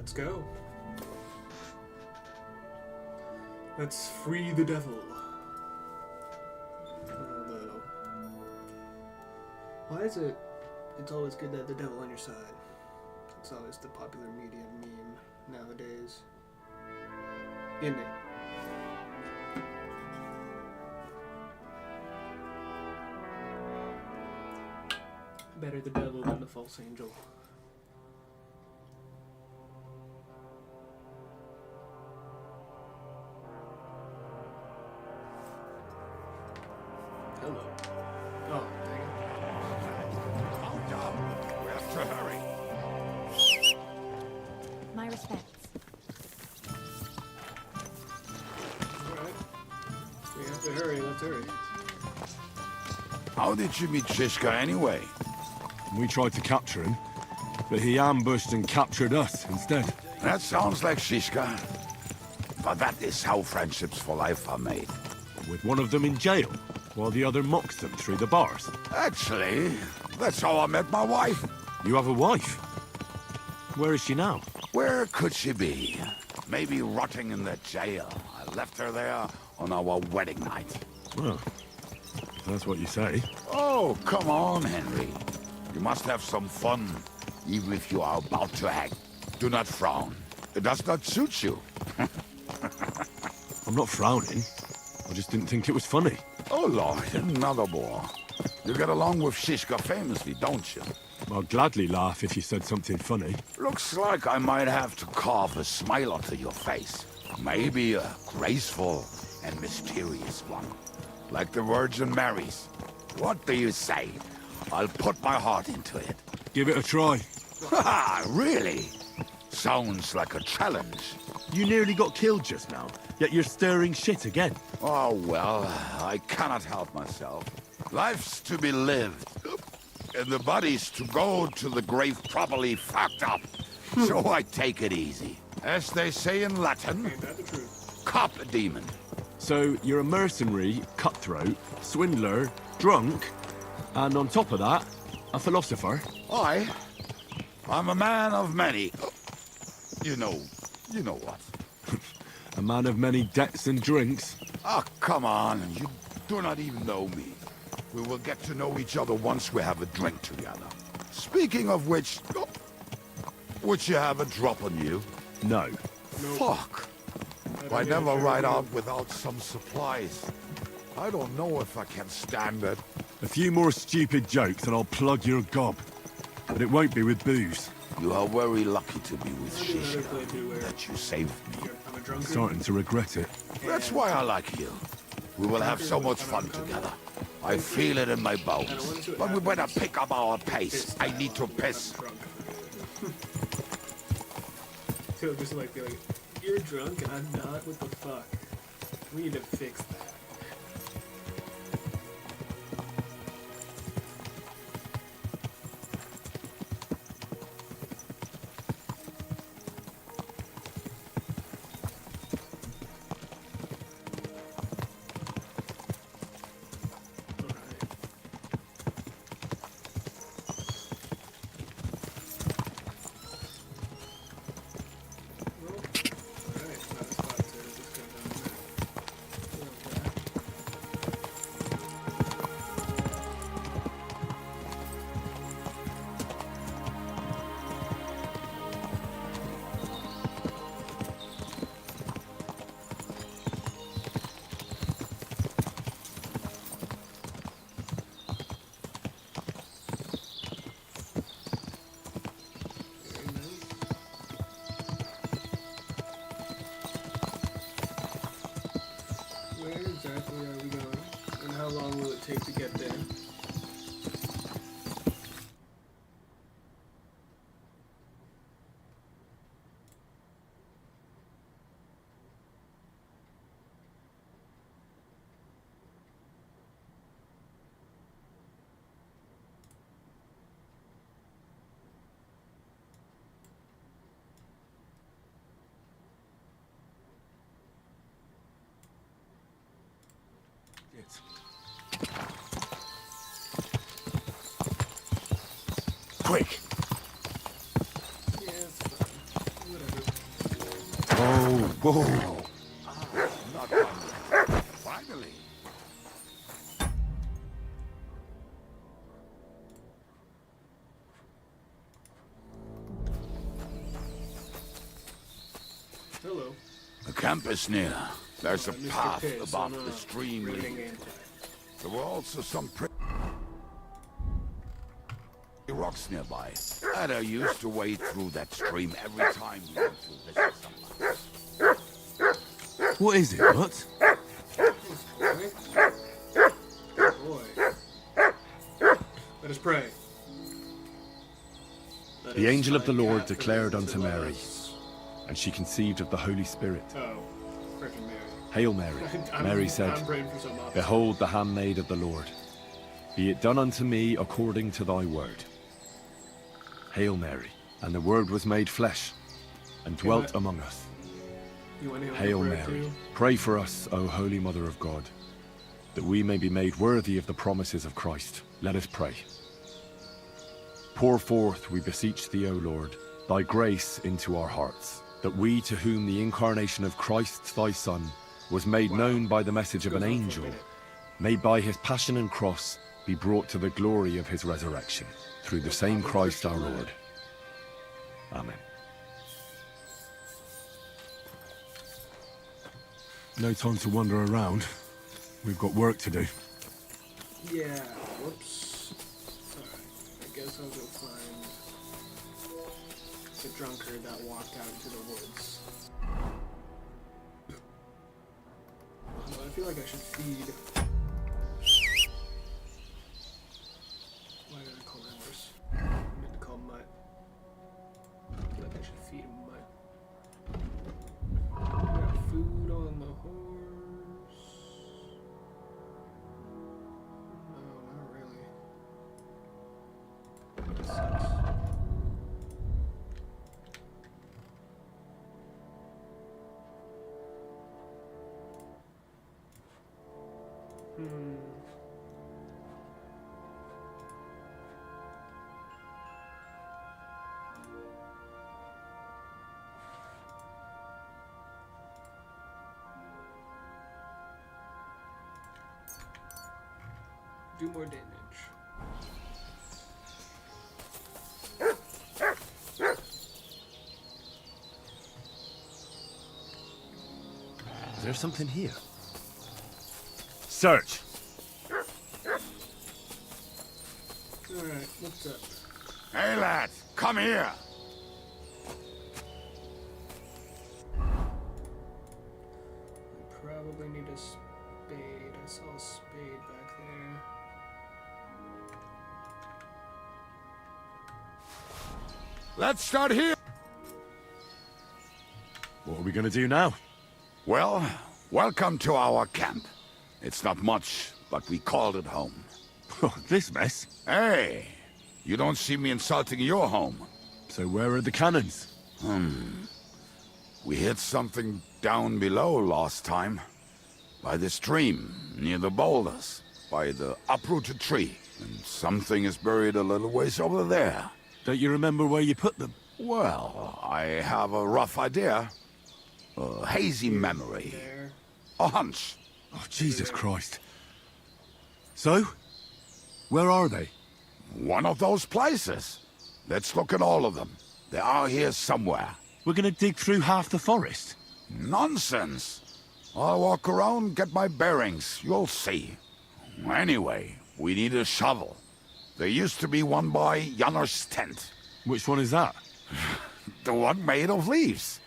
Let's go. Let's free the devil. Although, why is it? It's always good to have the devil on your side. It's always the popular media meme nowadays. Isn't it? Better the devil than the false angel. Hello. Oh, dang it. Hold up. We have to hurry. My respects. Alright. We have to hurry. Let's hurry. How did you meet Shishka anyway? We tried to capture him, but he ambushed and captured us instead. That sounds like Shishka. But that is how friendships for life are made. With one of them in jail, while the other mocks them through the bars. Actually, that's how I met my wife. You have a wife? Where is she now? Where could she be? Maybe rotting in the jail. I left her there on our wedding night. Well, if that's what you say. Oh, come on, Henry. You must have some fun, even if you are about to hang. Do not frown. It does not suit you. I'm not frowning. I just didn't think it was funny. Oh, Lord, another bore. You get along with Shishka famously, don't you? I'll gladly laugh if you said something funny. Looks like I might have to carve a smile onto your face. Maybe a graceful and mysterious one. Like the Virgin Mary's. What do you say? I'll put my heart into it. Give it a try. Ha! Really? Sounds like a challenge. You nearly got killed just now, yet you're stirring shit again. Oh, well, I cannot help myself. Life's to be lived. And the body's to go to the grave properly fucked up. So I take it easy. As they say in Latin, Ain't that the truth? cop a demon. So you're a mercenary, cutthroat, swindler, drunk, and on top of that, a philosopher. I'm a man of many. You know what. A man of many debts and drinks. Ah, come on. You do not even know me. We will get to know each other once we have a drink together. Speaking of which, would you have a drop on you? No. Fuck. I never ride out without some supplies. I don't know if I can stand it. A few more stupid jokes and I'll plug your gob. But it won't be with booze. You are very lucky to be with I'll do another Shishka, playthrough where that you saved me. I'm a drunkard. Starting to regret it. That's why I like you. We will have so much fun together. I feel it in my bones. But we better pick up our pace. I need to piss. Drunk. He'll just like be like, you're drunk and I'm not? What the fuck? We need to fix that. Where exactly are we going? And how long will it take to get there? Quick! Yeah, it's fine. Whatever. whoa. Not done yet. Finally. Hello. The camp is near. There's a Mr. path Piss above on, the stream. reading gameplay. There were also some pretty rocks nearby. Ada used to wade through that stream every time we went to visit someone. What is it, what? Boy. Let us pray. Let The us angel of the find Lord after declared to unto Mary, us. and she conceived of the Holy Spirit. Oh, frickin' Mary. Hail Mary. Mary I'm said, praying for some opposite. Behold the handmaid of the Lord. Be it done unto me according to thy word. Hail Mary. And the word was made flesh, and dwelt among us. You want to Hail Mary. Pray for us, O Holy Mother of God, that we may be made worthy of the promises of Christ. Let us pray. Pour forth, we beseech thee, O Lord, thy grace into our hearts, that we, to whom the incarnation of Christ thy Son was made known by the message of an angel, may by his passion and cross be brought to the glory of his resurrection, through the same Christ our Lord. Amen. No time to wander around. We've got work to do. Yeah, whoops. Alright, I guess I'll go find the drunkard that walked out into the woods. Well, I feel like I should feed. Why did I call that horse? I meant to call Mutt. I feel like I should feed Mutt. I got food on the horse. No, not really. That sucks. Do more damage. Is there something here? Search! Alright, what's up? Hey, lad, come here. I probably need a spade. I saw a spade back there. Let's start here. What are we gonna do now? Well, welcome to our camp. It's not much, but we called it home. Oh, this mess. Hey, you don't see me insulting your home. So where are the cannons? We hit something down below last time. By the stream, near the boulders, by the uprooted tree. And something is buried a little ways over there. Don't you remember where you put them? Well, I have a rough idea. A hazy memory. There. A hunch. Oh, Jesus Christ. So? Where are they? One of those places. Let's look at all of them. They are here somewhere. We're gonna dig through half the forest. Nonsense. I'll walk around, get my bearings. You'll see. Anyway, we need a shovel. There used to be one by Janner's tent. Which one is that? The one made of leaves.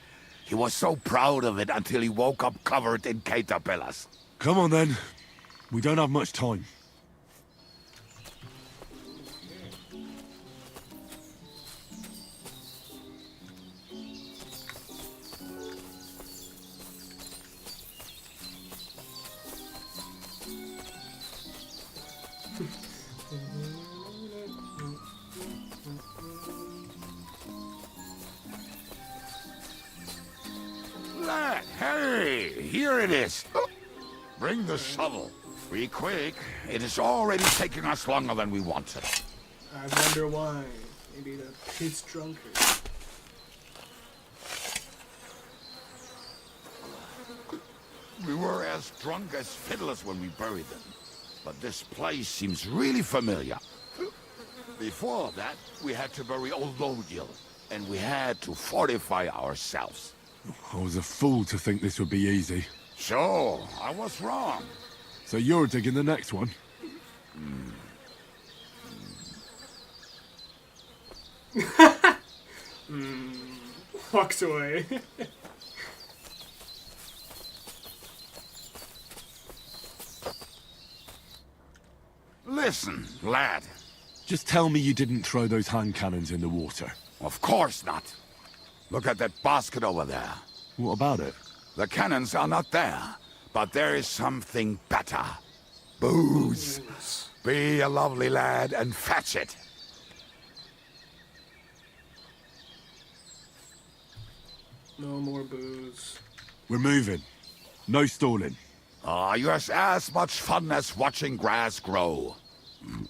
He was so proud of it until he woke up covered in caterpillars. Come on then. We don't have much time. Lad, hey, here it is. Bring the shovel. Be quick. It is already taking us longer than we wanted. I wonder why. Maybe the piss drunkard. We were as drunk as fiddlers when we buried them. But this place seems really familiar. Before that, we had to bury old Lodiel, and we had to fortify ourselves. I was a fool to think this would be easy. So, I was wrong. So you're digging the next one? Walks away. Listen, lad. Just tell me you didn't throw those hand cannons in the water. Of course not. Look at that basket over there. What about it? The cannons are not there, but there is something better. Booze. Be a lovely lad and fetch it. No more booze. We're moving. No stalling. Ah, you have as much fun as watching grass grow. No,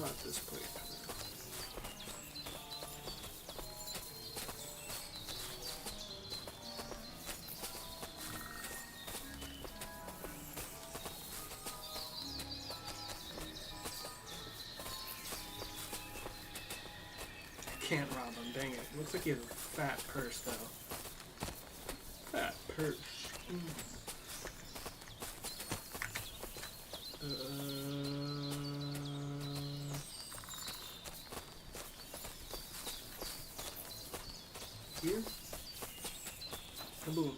not this place. Can't rob him, dang it. Looks like he has a fat purse, though. Fat purse. Here? Kaboom.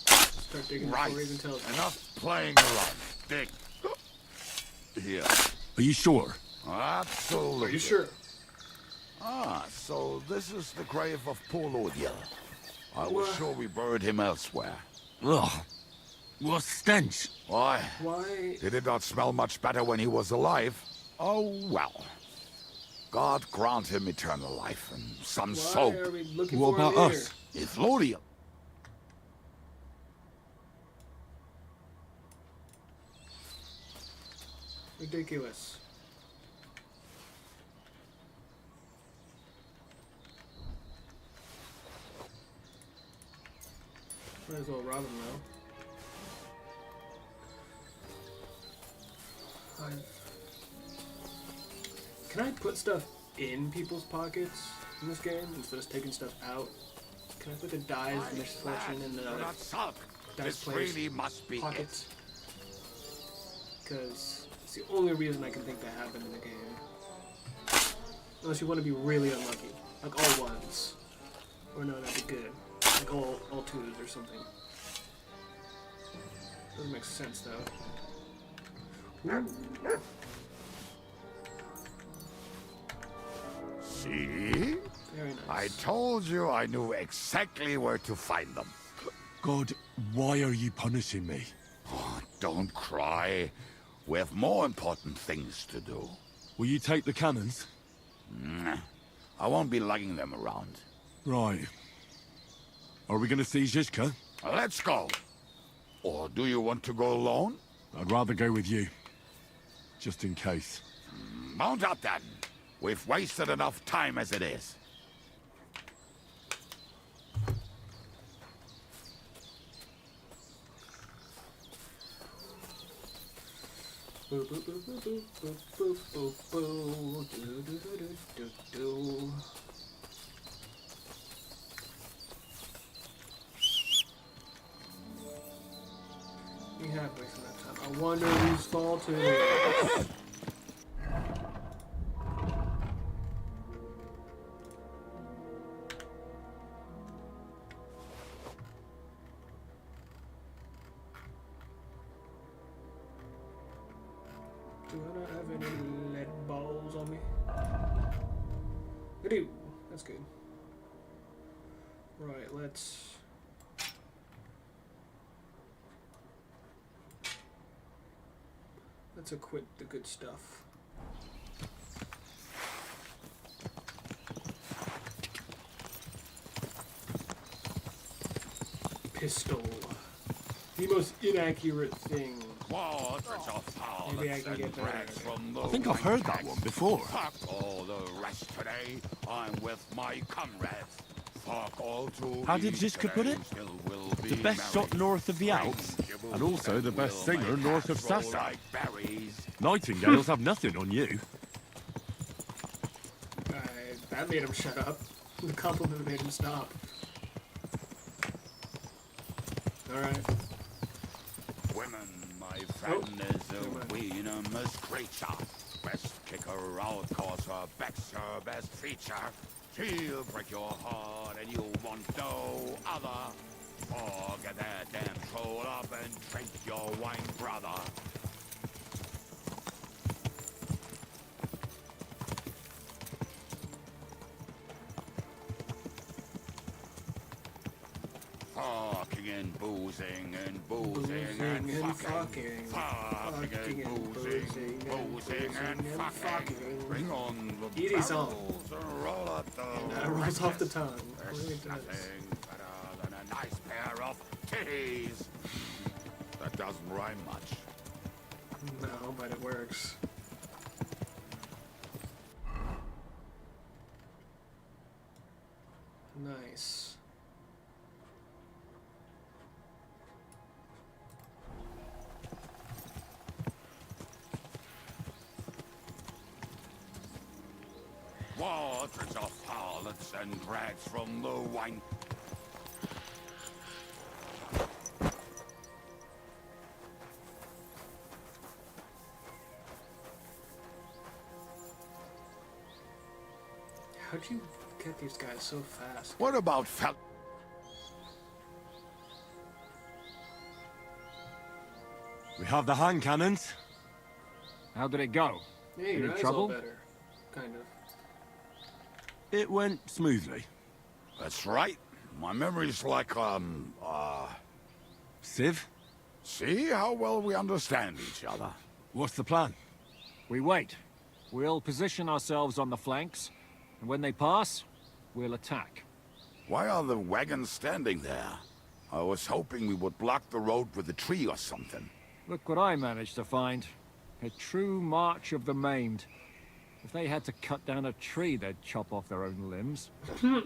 Start digging Right. before he even tells me. Enough playing around. Dig. Here. Are you sure? Absolutely. Are you sure? Ah, so this is the grave of poor Lodiel. I was What? sure we buried him elsewhere. Ugh. What stench. Why? Why? Did it not smell much better when he was alive? Oh, well. God grant him eternal life and some Why soap. are we looking What for him about here? us? If Lodiel... Ridiculous. Might as well rob him though. Can I put stuff in people's pockets in this game instead of taking stuff out? Can I put the dice and their selection in Do the not sulk. dice This players' really must be pockets? Because it's the only reason I can think that happened in the game. Unless you want to be really unlucky. Like all ones. Or no, that'd be good. Like all twos or something. Doesn't make sense though. Ooh. See? Very nice. I told you I knew exactly where to find them. God, why are you punishing me? Oh, don't cry. We have more important things to do. Will you take the cannons? Nah, I won't be lugging them around. Right. Are we going to see Zizka? Let's go. Or do you want to go alone? I'd rather go with you. Just in case. Mount up then. We've wasted enough time as it is. Boo, boo, boo, boo, boo, boo, boo, boo, boo. Do, do, do, do, do, do. We have wasted that time. I wonder whose fault it is. Do I not have any lead balls on me? I do. That's good. Right, let's equip the good stuff. Pistol. The most inaccurate thing Waters of Maybe I harlots can and get better at drags it. from the I think I've heard that one before. Fuck all the rest today. I'm with my comrades. Fuck all to How did eat Ziska put today, it? still will The be best merry. shot north of the Alps, and also the best singer north of Roll Sassa. like berries. Nightingales have nothing on you. That made him shut up. The compliment made him stop. Alright. Women, my friend, is never a mind. venomous creature. Best kicker out, cause her back's her best feature. She'll break your heart and you want no other. Forget that damn troll up and drink your wine, brother. Fucking and boozing and boozing and fucking. Fucking and boozing and fucking. Bring on the Easy song. barrels and roll up the That rolls off the rackets. tongue. There's Really does. nothing better than a nice pair of titties. That doesn't rhyme much. No, but it works. Nice. Waters of harlots and drags from the wine. How'd you get these guys so fast? What about fel- We have the hand cannons. How did it go? Yeah, your Any eyes trouble? all better. Kind of. It went smoothly. That's right. My memory's like, Civ, see how well we understand each other. what's the plan? We wait. We'll position ourselves on the flanks, and when they pass, we'll attack. Why are the wagons standing there? I was hoping we would block the road with a tree or something. Look what I managed to find. A true march of the maimed. If they had to cut down a tree, they'd chop off their own limbs.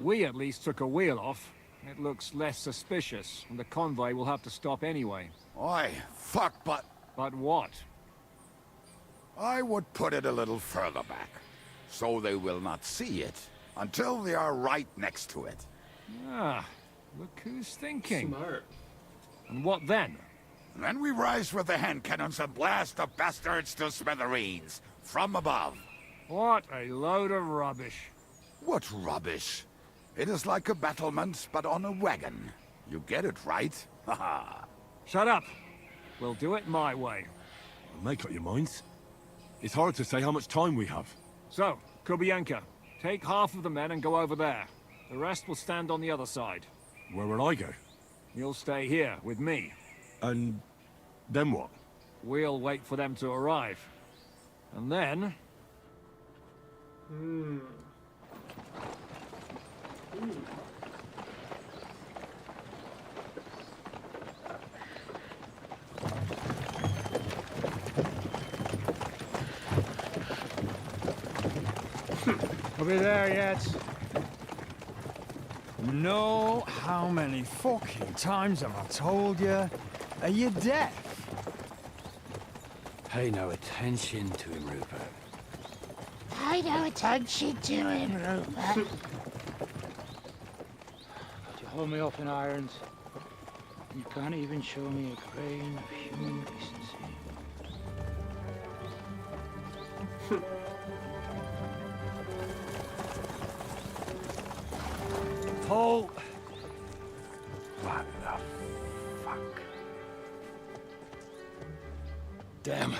We at least took a wheel off. It looks less suspicious, and the convoy will have to stop anyway. Oi, fuck, but But what? I would put it a little further back, so they will not see it until they are right next to it. Ah, look who's thinking. Smart. And what then? Then we rise with the hand cannons and blast the bastards to smithereens from above. What a load of rubbish. What rubbish! It is like a battlement, but on a wagon. You get it, right? Haha. Shut up. We'll do it my way. Make up your minds. It's hard to say how much time we have. So, Kubienka, take half of the men and go over there. The rest will stand on the other side. Where will I go? You'll stay here with me. And then what? We'll wait for them to arrive. And then... Are we there yet? No, how many fucking times have I told you? Are you deaf? Pay no attention to him, Rupert. Pay no attention to him, Rupert. You hold me up in irons. You can't even show me a grain of human decency. Halt! What the fuck? Damn.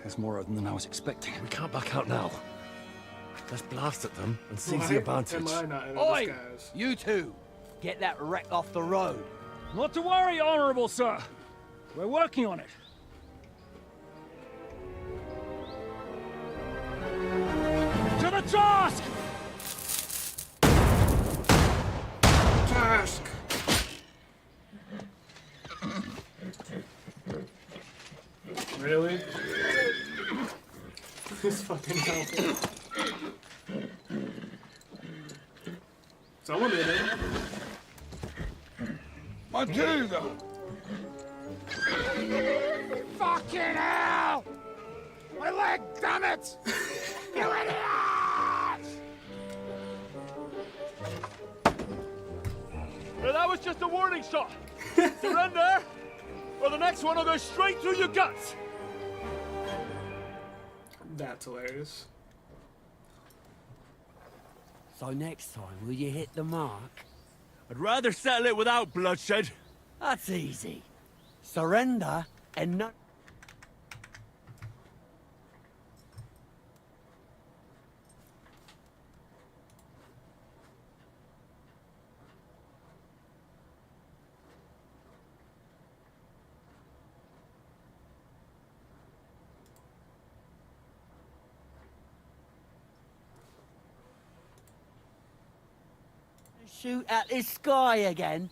There's more of them than I was expecting. We can't back out now. Let's blast at them and seize Why the advantage. am I not in Oi! disguise? You two! Get that wreck off the road. Not to worry, Honorable Sir. We're working on it. To the task! Task! Fucking hell. Someone did it. Matilda! Fucking hell! My leg, damn it! You idiot! Well, that was just a warning shot. Surrender, or the next one will go straight through your guts. That's hilarious. So next time, will you hit the mark? I'd rather settle it without bloodshed. That's easy. Surrender and not... Shoot at this sky again.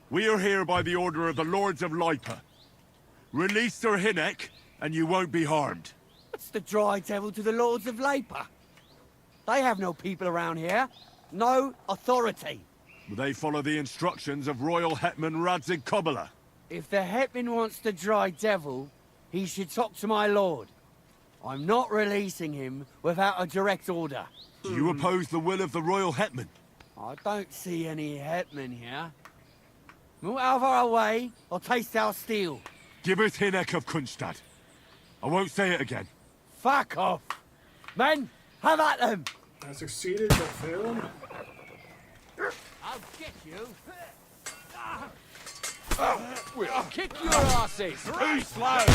We are here by the order of the Lords of Lipa. Release Sir Hinnek, and you won't be harmed. What's the dry devil to the Lords of Labour? They have no people around here. No authority. They follow the instructions of Royal Hetman Radzig Kobyla. If the Hetman wants the dry devil, he should talk to my lord. I'm not releasing him without a direct order. Do you oppose the will of the Royal Hetman? I don't see any Hetman here. Move out of our way, or taste our steel. Gibbeth Hinnek of Kunstad. I won't say it again. Fuck off! Men, have at them! I succeeded but failed. I'll get you. We'll kick your asses! Too slow!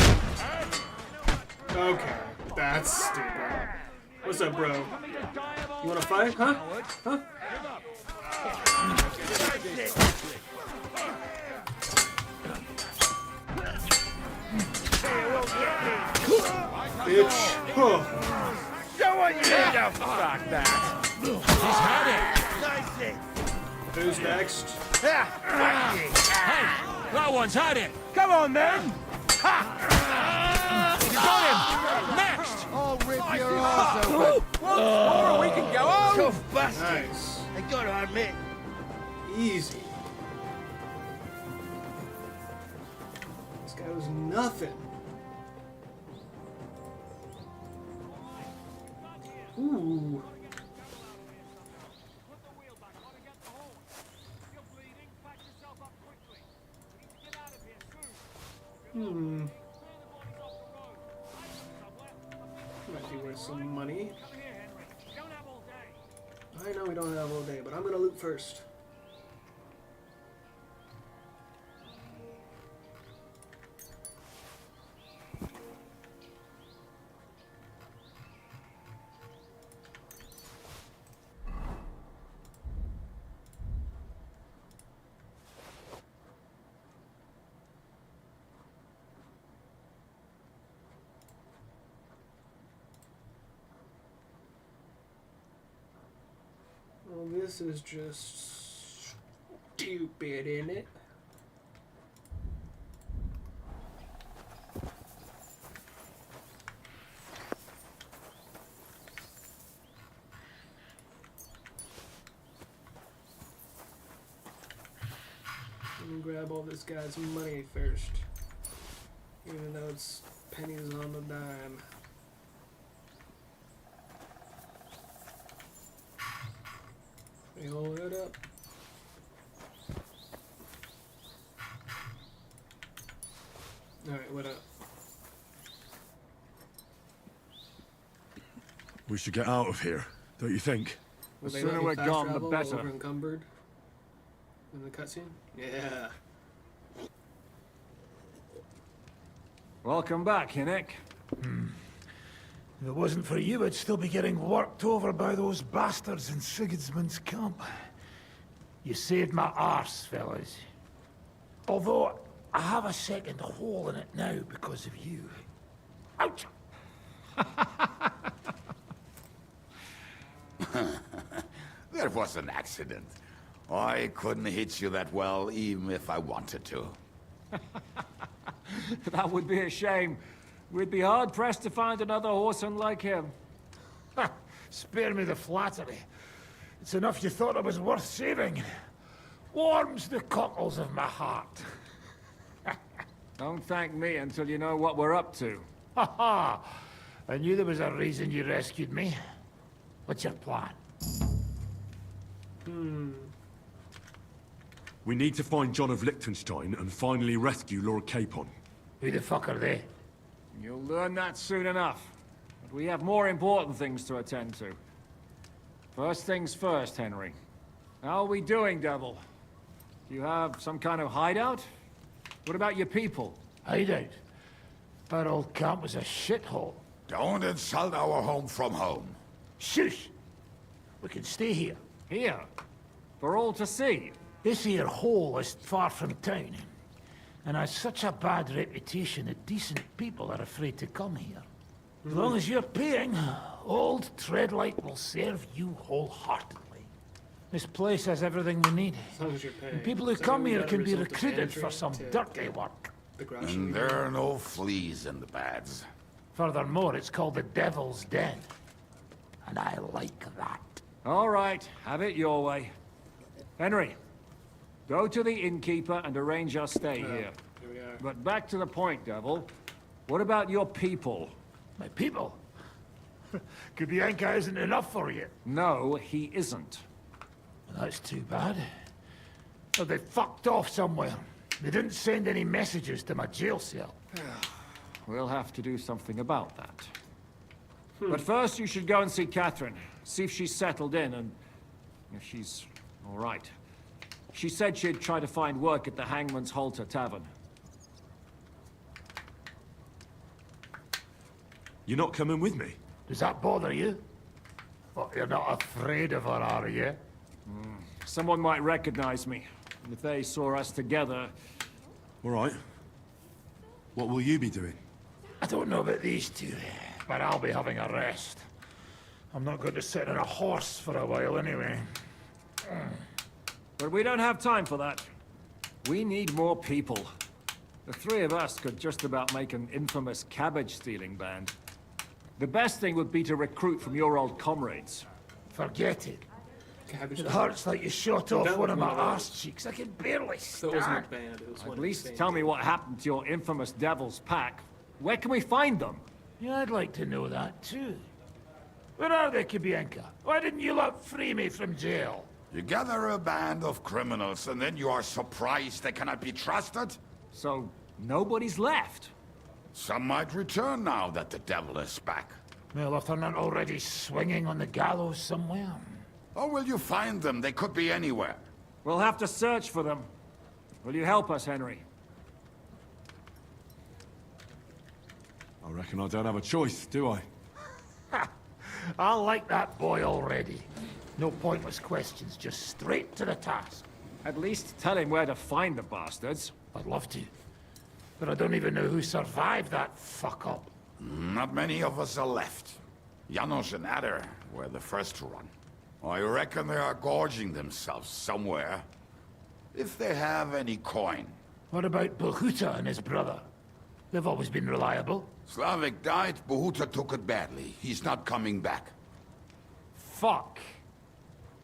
Okay, that's stupid. What's up, bro? You wanna fight? Huh? Huh? Bitch. Huh. Fuck that! He's had it! Who's next? Hey! That one's had it! Come on, then! You got him! Next! I'll rip your ass open. Or we can go home! Tough bastard. Nice. I gotta admit. Easy. This guy was nothing. Ooh. Might be worth some money. I know we don't have all day, but I'm gonna loot first. Well, this is just stupid, isn't it? Let me grab all this guy's money first, even though it's pennies on the dime. Hey, hold it up. Alright, what up? We should get out of here, don't you think? Will The they sooner let me we're fast gone, the travel better. over encumbered in the cutscene? Yeah. Welcome back, Hinnek. If it wasn't for you, I'd still be getting worked over by those bastards in Sigismund's camp. You saved my arse, fellas. Although, I have a second hole in it now because of you. Ouch! That was an accident. I couldn't hit you that well, even if I wanted to. That would be a shame. We'd be hard-pressed to find another horseman like him. Spare me the flattery. It's enough you thought it was worth saving. Warms the cockles of my heart. Don't thank me until you know what we're up to. Ha ha! I knew there was a reason you rescued me. What's your plan? We need to find John of Liechtenstein and finally rescue Lord Capon. Who the fuck are they? You'll learn that soon enough. But we have more important things to attend to. First things first, Henry. How are we doing, Devil? Do you have some kind of hideout? What about your people? Hideout? That old camp was a shithole. Don't insult our home from home. Shush! We can stay here. Here? For all to see? This here hole is far from town, and has such a bad reputation that decent people are afraid to come here. As long as you're paying, old Treadlight will serve you wholeheartedly. This place has everything we need. As long as you're paying. And people who Does that come mean we here gotta can be resort to recruited for bandering some to dirty work. begrudge And you? there are no fleas in the beds. Furthermore, it's called the Devil's Den. And I like that. All right, have it your way. Henry, go to the innkeeper and arrange our stay here. Here we are. But back to the point, Devil. What about your people? My people? Kubianka isn't enough for you. No, he isn't. That's too bad. Well, they fucked off somewhere. They didn't send any messages to my jail cell. We'll have to do something about that. But first, you should go and see Catherine. See if she's settled in and if she's all right. She said she'd try to find work at the Hangman's Halter Tavern. You're not coming with me? Does that bother you? Well, you're not afraid of her, are you? Someone might recognize me. And if they saw us together... All right. What will you be doing? I don't know about these two, but I'll be having a rest. I'm not going to sit on a horse for a while anyway. But we don't have time for that. We need more people. The three of us could just about make an infamous cabbage-stealing band. The best thing would be to recruit from your old comrades. Forget it. Cabbage It hurts like you shot off That one of my one of arse cheeks. I can barely So it wasn't a stand. band, it was one At of least the tell me what happened to your infamous Devil's Pack. Where can we find them? Yeah, I'd like to know that too. Where are they, Kubianka? Why didn't you lot free me from jail? You gather a band of criminals and then you are surprised they cannot be trusted? So, nobody's left. Some might return now that the devil is back. Well, if they're not already swinging on the gallows somewhere. Or will you find them? They could be anywhere. We'll have to search for them. Will you help us, Henry? I reckon I don't have a choice, do I? I like that boy already. No pointless questions, just straight to the task. At least tell him where to find the bastards. I'd love to. But I don't even know who survived that fuck-up. Not many of us are left. Janos and Adder were the first to run. I reckon they are gorging themselves somewhere. If they have any coin. What about Bohuta and his brother? They've always been reliable. Slavik died, Bohuta took it badly. He's not coming back. Fuck.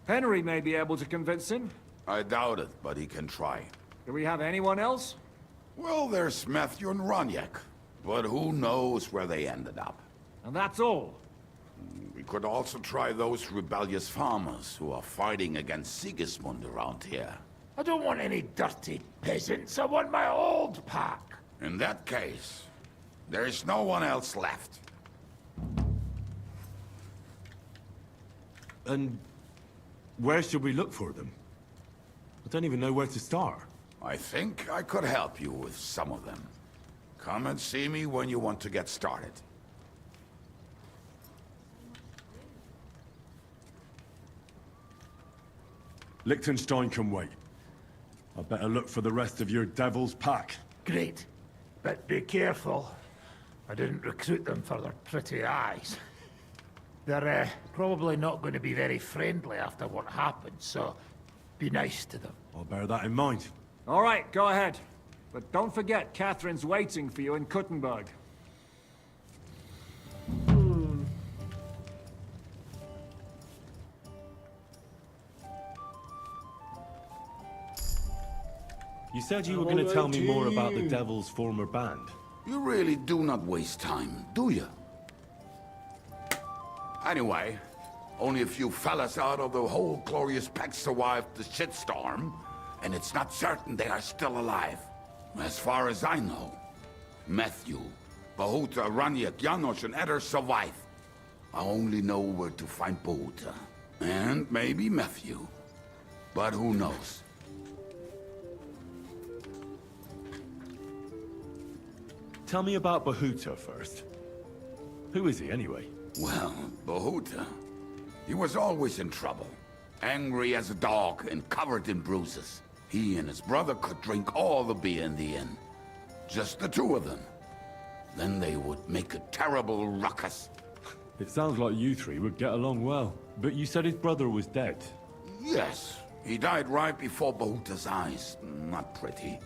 Henry may be able to convince him. I doubt it, but he can try. Do we have anyone else? Well, there's Matthew and Roniak. But who knows where they ended up. And that's all. We could also try those rebellious farmers who are fighting against Sigismund around here. I don't want any dirty peasants. I want my old pack. In that case, there is no one else left. And where should we look for them? I don't even know where to start. I think I could help you with some of them. Come and see me when you want to get started. Liechtenstein can wait. I better look for the rest of your Devil's Pack. Great. But be careful. I didn't recruit them for their pretty eyes. They're probably not going to be very friendly after what happened, so be nice to them. I'll bear that in mind. All right, go ahead. But don't forget, Catherine's waiting for you in Kuttenberg. You said you were going to tell me more about the Devil's former band. You really do not waste time, do you? Anyway, only a few fellas out of the whole glorious pack survived the shitstorm, and it's not certain they are still alive. As far as I know, Matthew, Bahuta, Raniak, Janosch, and Eder survive. I only know where to find Bahuta. And maybe Matthew. But who knows? Tell me about Bahuta first. Who is he, anyway? Well, Bahuta, he was always in trouble. Angry as a dog and covered in bruises. He and his brother could drink all the beer in the inn. Just the two of them. Then they would make a terrible ruckus. It sounds like you three would get along well. But you said his brother was dead. Yes, he died right before Bahuta's eyes. Not pretty.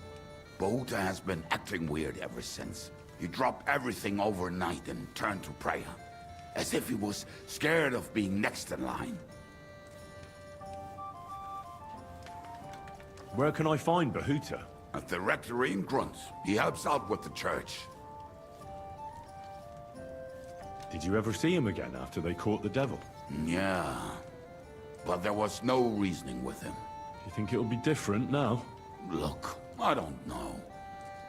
Bahuta has been acting weird ever since. He dropped everything overnight and turned to prayer. As if he was scared of being next in line. Where can I find Bahuta? At the rectory in Grunt. He helps out with the church. Did you ever see him again after they caught the devil? Yeah. But there was no reasoning with him. You think it'll be different now? Look, I don't know.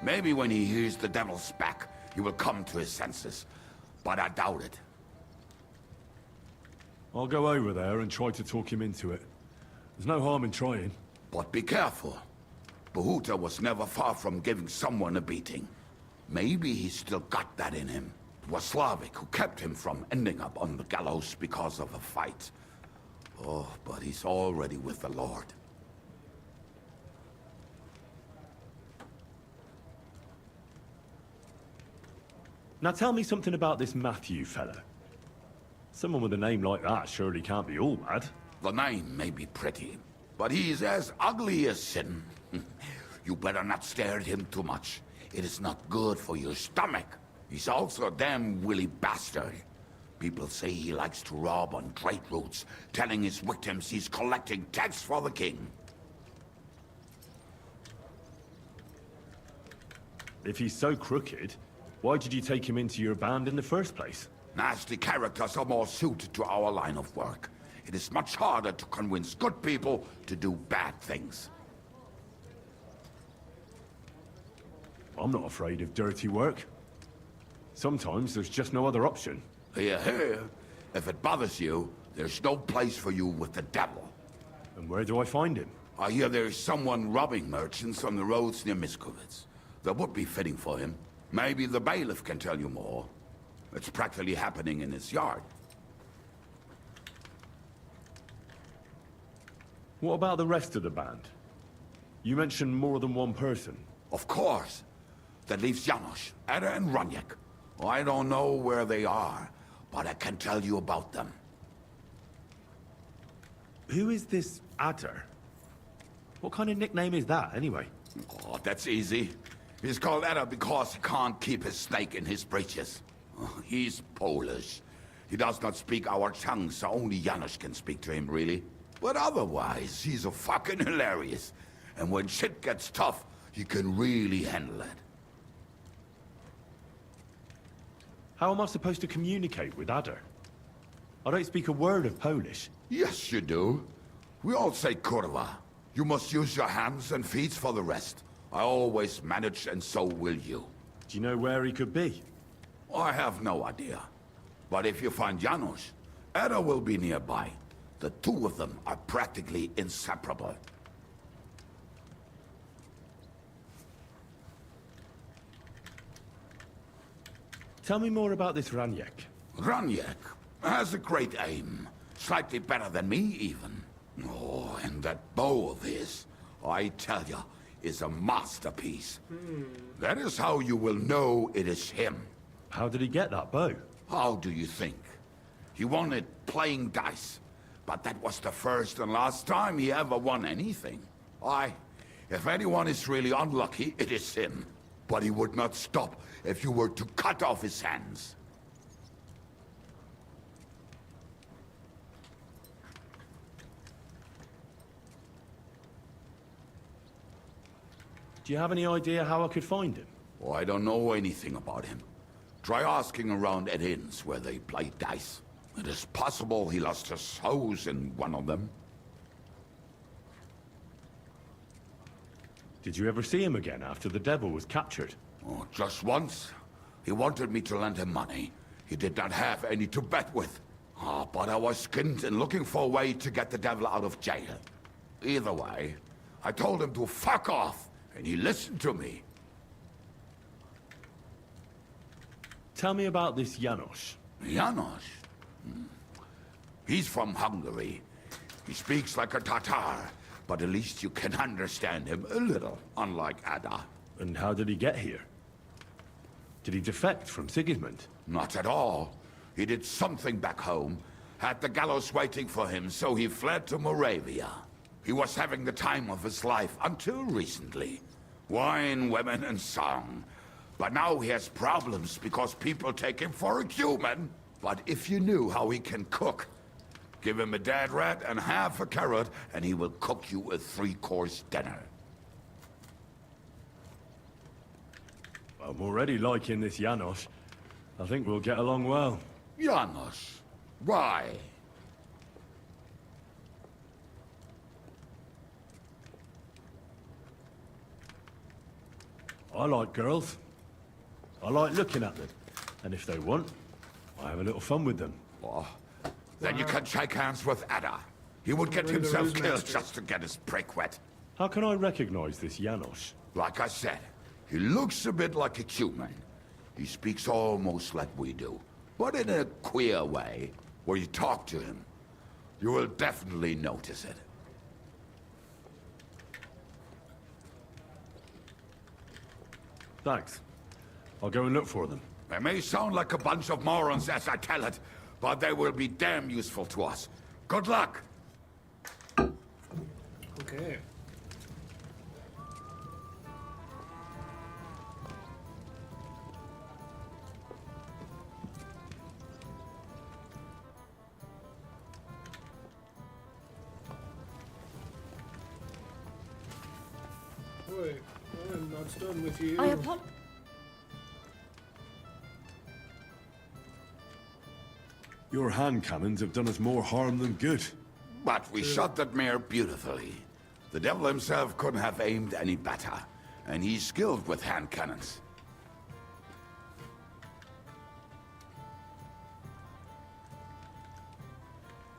Maybe when he hears the devil's back, he will come to his senses. But I doubt it. I'll go over there and try to talk him into it. There's no harm in trying. But be careful. Bahuta was never far from giving someone a beating. Maybe he's still got that in him. It was Slavik who kept him from ending up on the gallows because of a fight. Oh, but he's already with the Lord. Now tell me something about this Matthew fella. Someone with a name like that surely can't be all bad. The name may be pretty, but he's as ugly as sin. You better not stare at him too much. It is not good for your stomach. He's also a damn willy bastard. People say he likes to rob on trade routes, telling his victims he's collecting tax for the king. If he's so crooked, why did you take him into your band in the first place? Nasty characters are more suited to our line of work. It is much harder to convince good people to do bad things. I'm not afraid of dirty work. Sometimes there's just no other option. Hear, hear. If it bothers you, there's no place for you with the devil. And where do I find him? I hear there's someone robbing merchants on the roads near Miskovitz. That would be fitting for him. Maybe the bailiff can tell you more. It's practically happening in his yard. What about the rest of the band? You mentioned more than one person. Of course. That leaves Janosch, Eder and Raniak. I don't know where they are, but I can tell you about them. Who is this Adder? What kind of nickname is that, anyway? Oh, that's easy. He's called Eder because he can't keep his snake in his breeches. He's Polish. He does not speak our tongue, so only Janosch can speak to him, really. But otherwise, he's a fucking hilarious. And when shit gets tough, he can really handle it. How am I supposed to communicate with Adder? I don't speak a word of Polish. Yes, you do. We all say kurwa. You must use your hands and feet for the rest. I always manage, and so will you. Do you know where he could be? I have no idea. But if you find Janosch, Eder will be nearby. The two of them are practically inseparable. Tell me more about this Raniak. Raniak has a great aim. Slightly better than me, even. Oh, and that bow of his, I tell ya, is a masterpiece. That is how you will know it is him. How did he get that bow? How do you think? He wanted playing dice. But that was the first and last time he ever won anything. If anyone is really unlucky, it is him. But he would not stop if you were to cut off his hands. Do you have any idea how I could find him? Oh, I don't know anything about him. Try asking around at inns where they play dice. It is possible he lost his hose in one of them. Did you ever see him again after the devil was captured? Oh, just once. He wanted me to lend him money. He did not have any to bet with. But I was skinned and looking for a way to get the devil out of jail. Either way, I told him to fuck off, and he listened to me. Tell me about this Janos. Janos? He's from Hungary. He speaks like a Tatar, but at least you can understand him a little, unlike Ada. And how did he get here? Did he defect from Sigismund? Not at all. He did something back home, had the gallows waiting for him, so he fled to Moravia. He was having the time of his life until recently. Wine, women, and song. But now he has problems because people take him for a human. But if you knew how he can cook, give him a dead rat and half a carrot, and he will cook you a 3-course dinner. I'm already liking this Janos. I think we'll get along well. Janos? Why? I like girls. I like looking at them. And if they want, I have a little fun with them. Oh, then you can shake hands with Ada. He would get Really, the himself Ruse killed Master. just to get his prick wet. How can I recognize this Janos? Like I said, he looks a bit like a human. He speaks almost like we do, but in a queer way, where you talk to him. You will definitely notice it. Thanks. I'll go and look for them. They may sound like a bunch of morons as I tell it, but they will be damn useful to us. Good luck! Okay. Wait, I'm not done with you. I apologize. Your hand cannons have done us more harm than good. But we shot that mare beautifully. The devil himself couldn't have aimed any better, and he's skilled with hand cannons.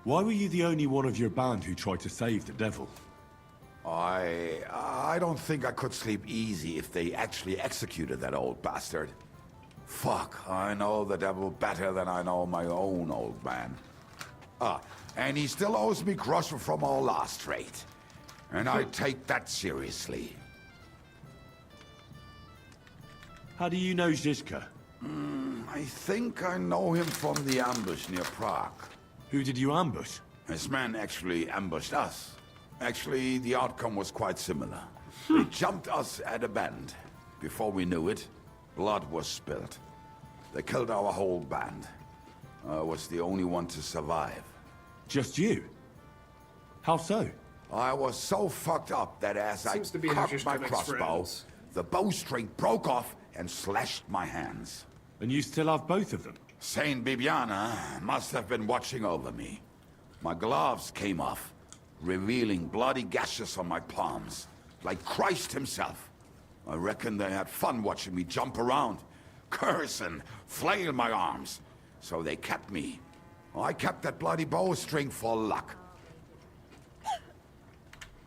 Why were you the only one of your band who tried to save the devil? I don't think I could sleep easy if they actually executed that old bastard. Fuck, I know the devil better than I know my own old man. And he still owes me groschen from our last trade. And I take that seriously. How do you know Zizka? I think I know him from the ambush near Prague. Who did you ambush? His men actually ambushed us. Actually, the outcome was quite similar. They jumped us at a bend. Before we knew it, blood was spilled. They killed our whole band. I was the only one to survive. Just you? How so? I was so fucked up that as I Seems to be cocked Andrew's my Comics crossbow, friends. the bowstring broke off and slashed my hands. And you still have both of them? Saint Bibiana must have been watching over me. My gloves came off, revealing bloody gashes on my palms, like Christ himself. I reckon they had fun watching me jump around, curse and flail my arms. So they kept me. I kept that bloody bowstring for luck.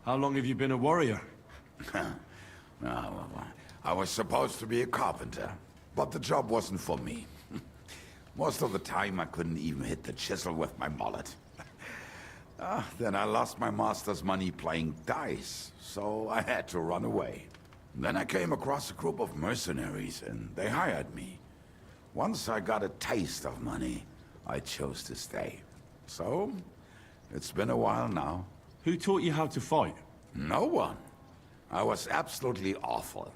How long have you been a warrior? No, I was supposed to be a carpenter, but the job wasn't for me. Most of the time I couldn't even hit the chisel with my mallet. Then I lost my master's money playing dice, so I had to run away. Then I came across a group of mercenaries, and they hired me. Once I got a taste of money, I chose to stay. So, it's been a while now. Who taught you how to fight? No one. I was absolutely awful.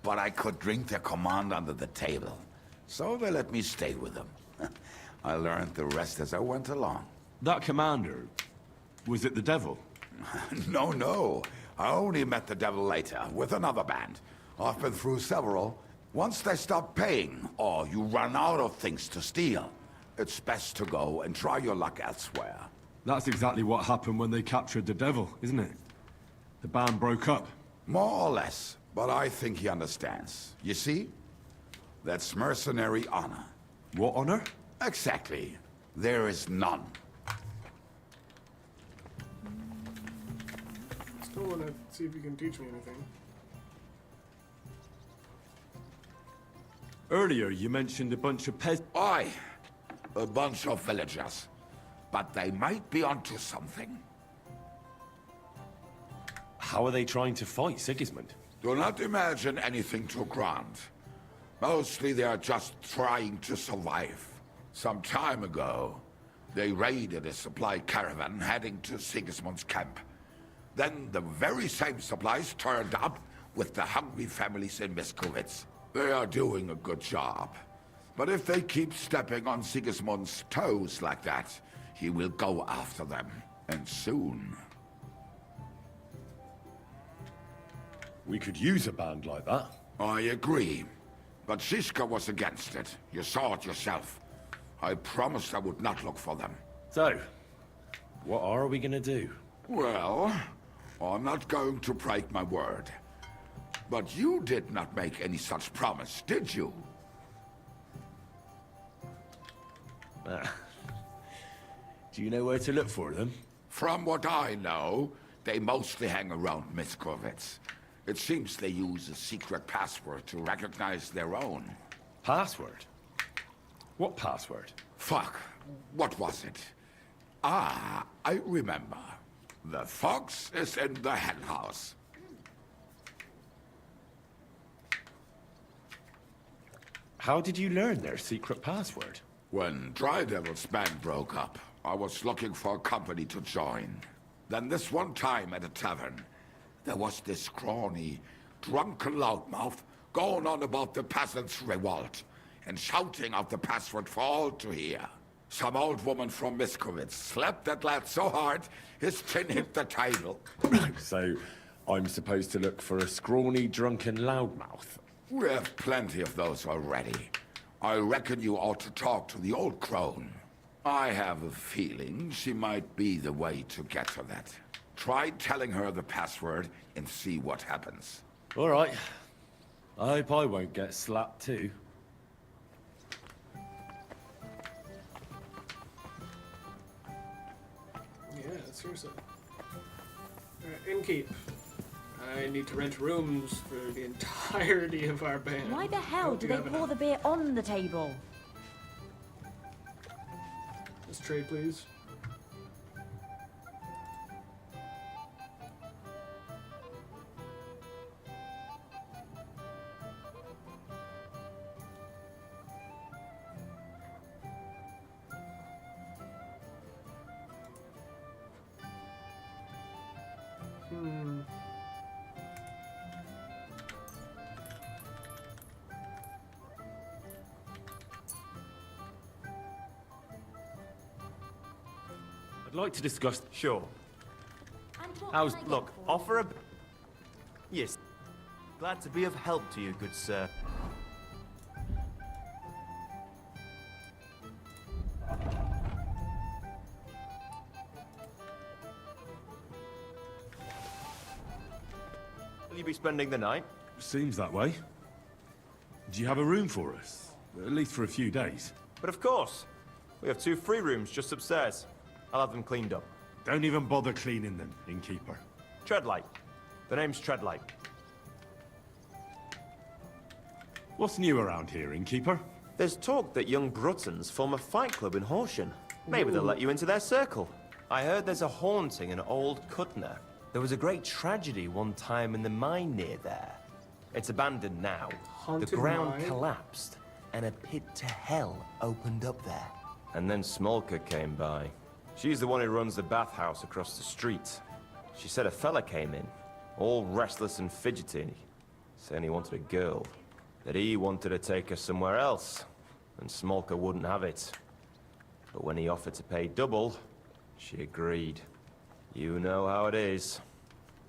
But I could drink their command under the table. So they let me stay with them. I learned the rest as I went along. That commander, was it the devil? No, no. I only met the devil later, with another band. I've been through several. Once they stop paying, or you run out of things to steal, it's best to go and try your luck elsewhere. That's exactly what happened when they captured the devil, isn't it? The band broke up. More or less, but I think he understands. You see? That's mercenary honor. What honor? Exactly. There is none. Still want to see if you can teach me anything. Earlier, you mentioned a bunch of Aye. A bunch of villagers. But they might be onto something. How are they trying to fight Sigismund? Do not imagine anything too grand. Mostly they are just trying to survive. Some time ago, they raided a supply caravan heading to Sigismund's camp. Then the very same supplies turned up with the hungry families in Miskovitz. They are doing a good job. But if they keep stepping on Sigismund's toes like that, he will go after them. And soon. We could use a band like that. I agree. But Shishka was against it. You saw it yourself. I promised I would not look for them. So, what are we gonna do? Well, I'm not going to break my word. But you did not make any such promise, did you? Do you know where to look for them? From what I know, they mostly hang around Miskovitz. It seems they use a secret password to recognize their own. Password? What password? Fuck. What was it? Ah, I remember. The fox is in the henhouse. How did you learn their secret password? When Dry Devil's band broke up, I was looking for a company to join. Then this one time at a tavern, there was this scrawny, drunken loudmouth going on about the peasants' revolt and shouting out the password for all to hear. Some old woman from Miskovitz slapped that lad so hard, his chin hit the table. So, I'm supposed to look for a scrawny, drunken loudmouth? We have plenty of those already. I reckon you ought to talk to the old crone. I have a feeling she might be the way to get to that. Try telling her the password and see what happens. All right. I hope I won't get slapped too. Yeah, seriously. Alright, Innkeep. I need to rent rooms for the entirety of our band. Why the hell do they pour the beer on the table? Let's trade, please. I'd like to discuss... Sure. Look, offer a... Yes. Glad to be of help to you, good sir. Will you be spending the night? Seems that way. Do you have a room for us? At least for a few days. But of course. We have 2 free rooms just upstairs. I'll have them cleaned up. Don't even bother cleaning them, innkeeper. Treadlight. The name's Treadlight. What's new around here, innkeeper? There's talk that young Bruttons form a fight club in Horsham. Maybe they'll let you into their circle. I heard there's a haunting in Old Kutner. There was a great tragedy one time in the mine near there. It's abandoned now. Haunted the ground mine? collapsed, and a pit to hell opened up there. And then Smolka came by. She's the one who runs the bathhouse across the street. She said a fella came in, all restless and fidgety, saying he wanted a girl. That he wanted to take her somewhere else, and Smolka wouldn't have it. But when he offered to pay double, she agreed. You know how it is.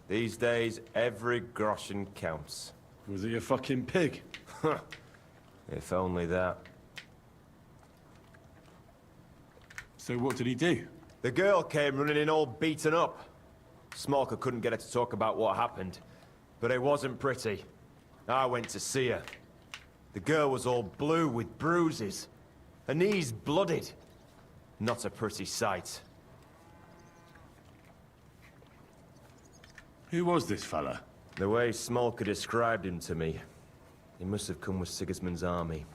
These days, every groschen counts. Was he a fucking pig? If only that. So what did he do? The girl came running in all beaten up. Smolka couldn't get her to talk about what happened, but it wasn't pretty. I went to see her. The girl was all blue with bruises. Her knees blooded. Not a pretty sight. Who was this fella? The way Smolka described him to me, he must have come with Sigismund's army.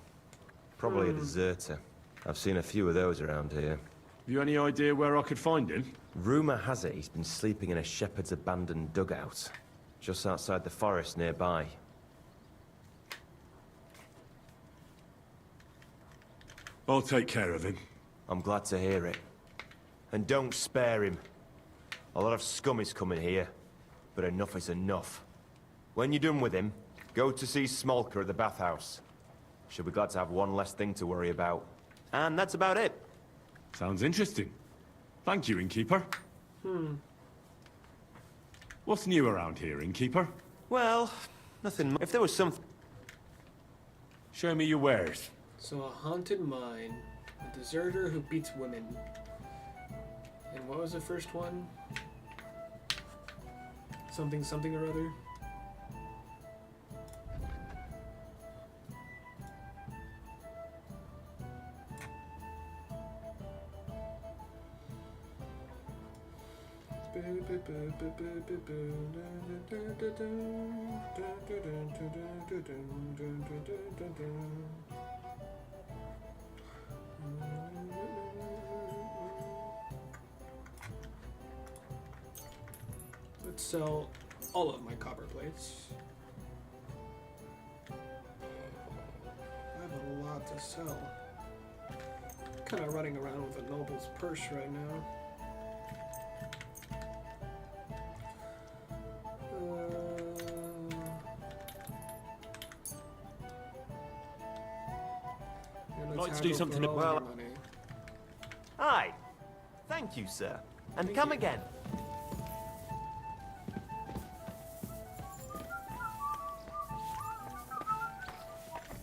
Probably a deserter. I've seen a few of those around here. Have you any idea where I could find him? Rumor has it he's been sleeping in a shepherd's abandoned dugout, just outside the forest nearby. I'll take care of him. I'm glad to hear it. And don't spare him. A lot of scum is coming here, but enough is enough. When you're done with him, go to see Smolka at the bathhouse. She'll be glad to have one less thing to worry about. And that's about it. Sounds interesting. Thank you, Innkeeper. What's new around here, Innkeeper? Well, nothing. If there was some... Show me your wares. So a haunted mine, a deserter who beats women. And what was the first one? Something, something or other? Let's sell all of my copper plates. I have a lot to sell. Kind of running around with a noble's purse right now. Like to do something well. Aye. Thank you, sir. And come again.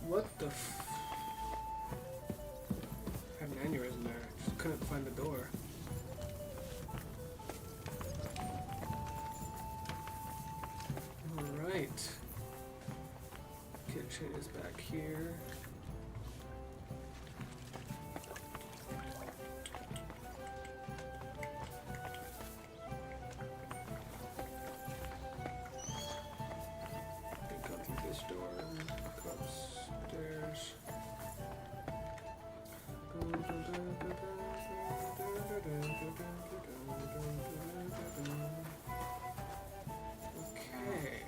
What the f... I had an aneurysm there. Just couldn't find the door. Alright. Kitchen is back here. Go through this door, go upstairs. Okay.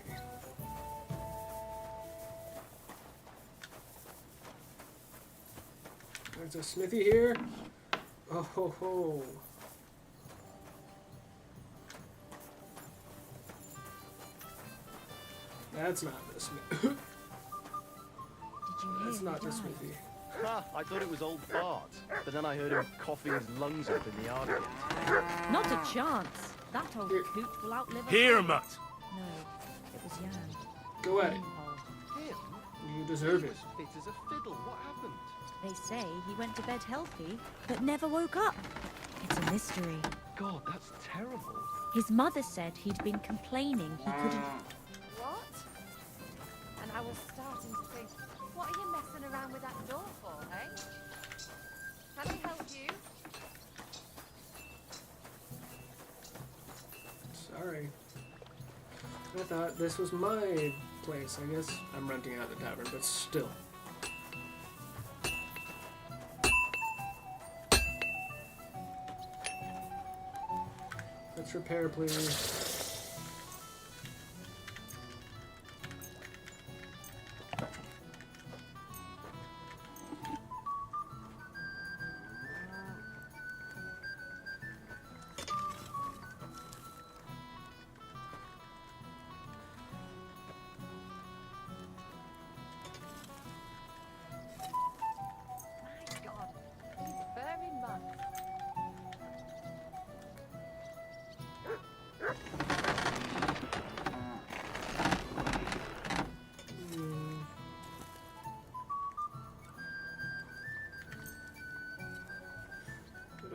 There's a smithy here. Oh ho ho. That's not the smithy. That's not the smithy. Ha! I thought it was old Bart, but then I heard him coughing his lungs up in the yard again. Not a chance. That old coot will outlive us. Here, Mutt! No, it was Jan. Go at it. Him? You deserve it. Fit as a fiddle. What happened? They say he went to bed healthy, but never woke up. It's a mystery. God, that's terrible. His mother said he'd been complaining he couldn't... What? And I was starting to think, what are you messing around with that door for, eh? Can I help you? Sorry. I thought this was my place. I guess I'm renting out the tavern, but still. Let's repair, please.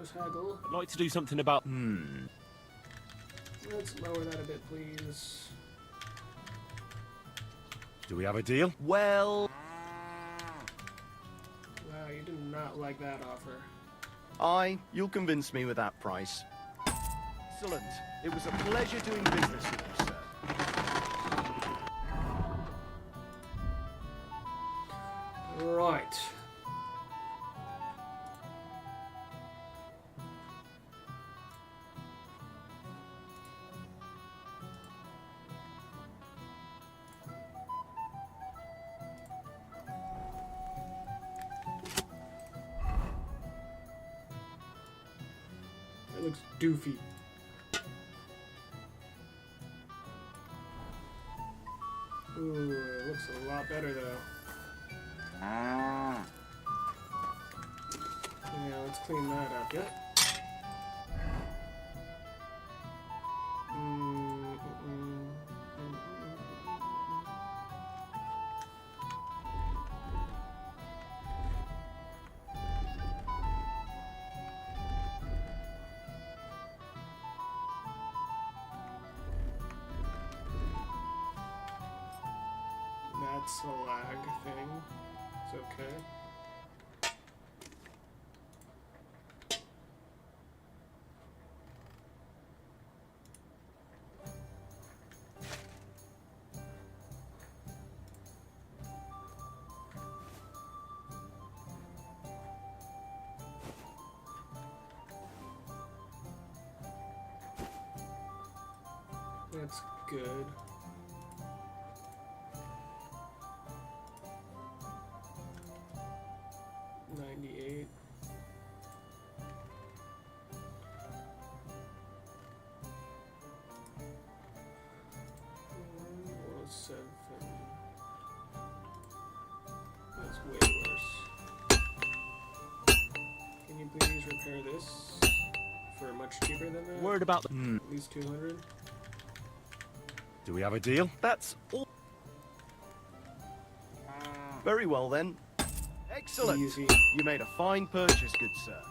course, haggle. I'd like to do something about... Let's lower that a bit, please. Do we have a deal? Well... Wow, you did not like that offer. Aye, you'll convince me with that price. Excellent. It was a pleasure doing business with you, sir. Right. That looks doofy. Ooh, it looks a lot better though. Yeah, let's clean that up. Yeah. That's a lag thing. It's okay. That's good. $98. $107. That's way worse. Can you please repair this for much cheaper than that? Worried about the... At least 200. Do we have a deal? That's all. Very well then. Excellent. Easy. You made a fine purchase, good sir.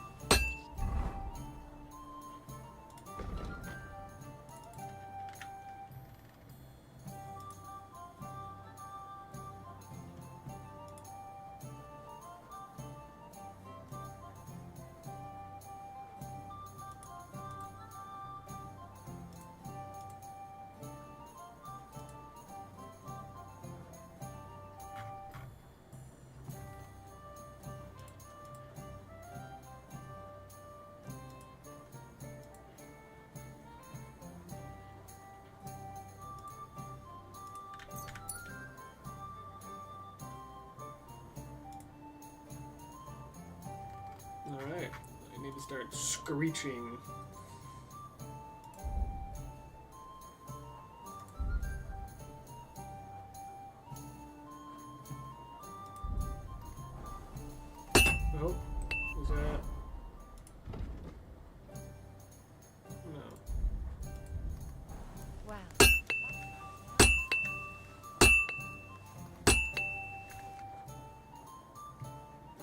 Alright, I need to start screeching. Oh, is that... No. Wow.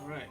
Alright.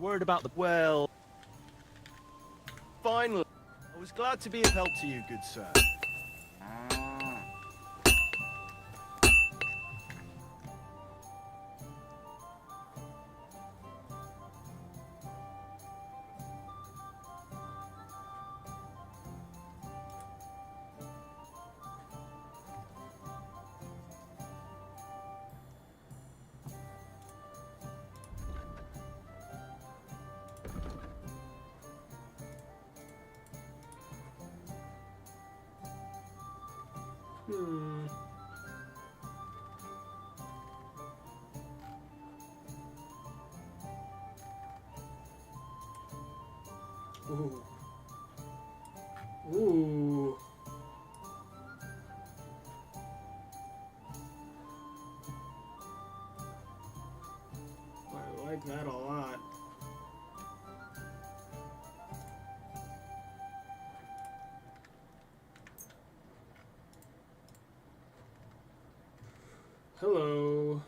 Worried about the... Well... Finally. I was glad to be of help to you, good sir. Hmm. Ooh. Ooh. I like that a lot. Hello.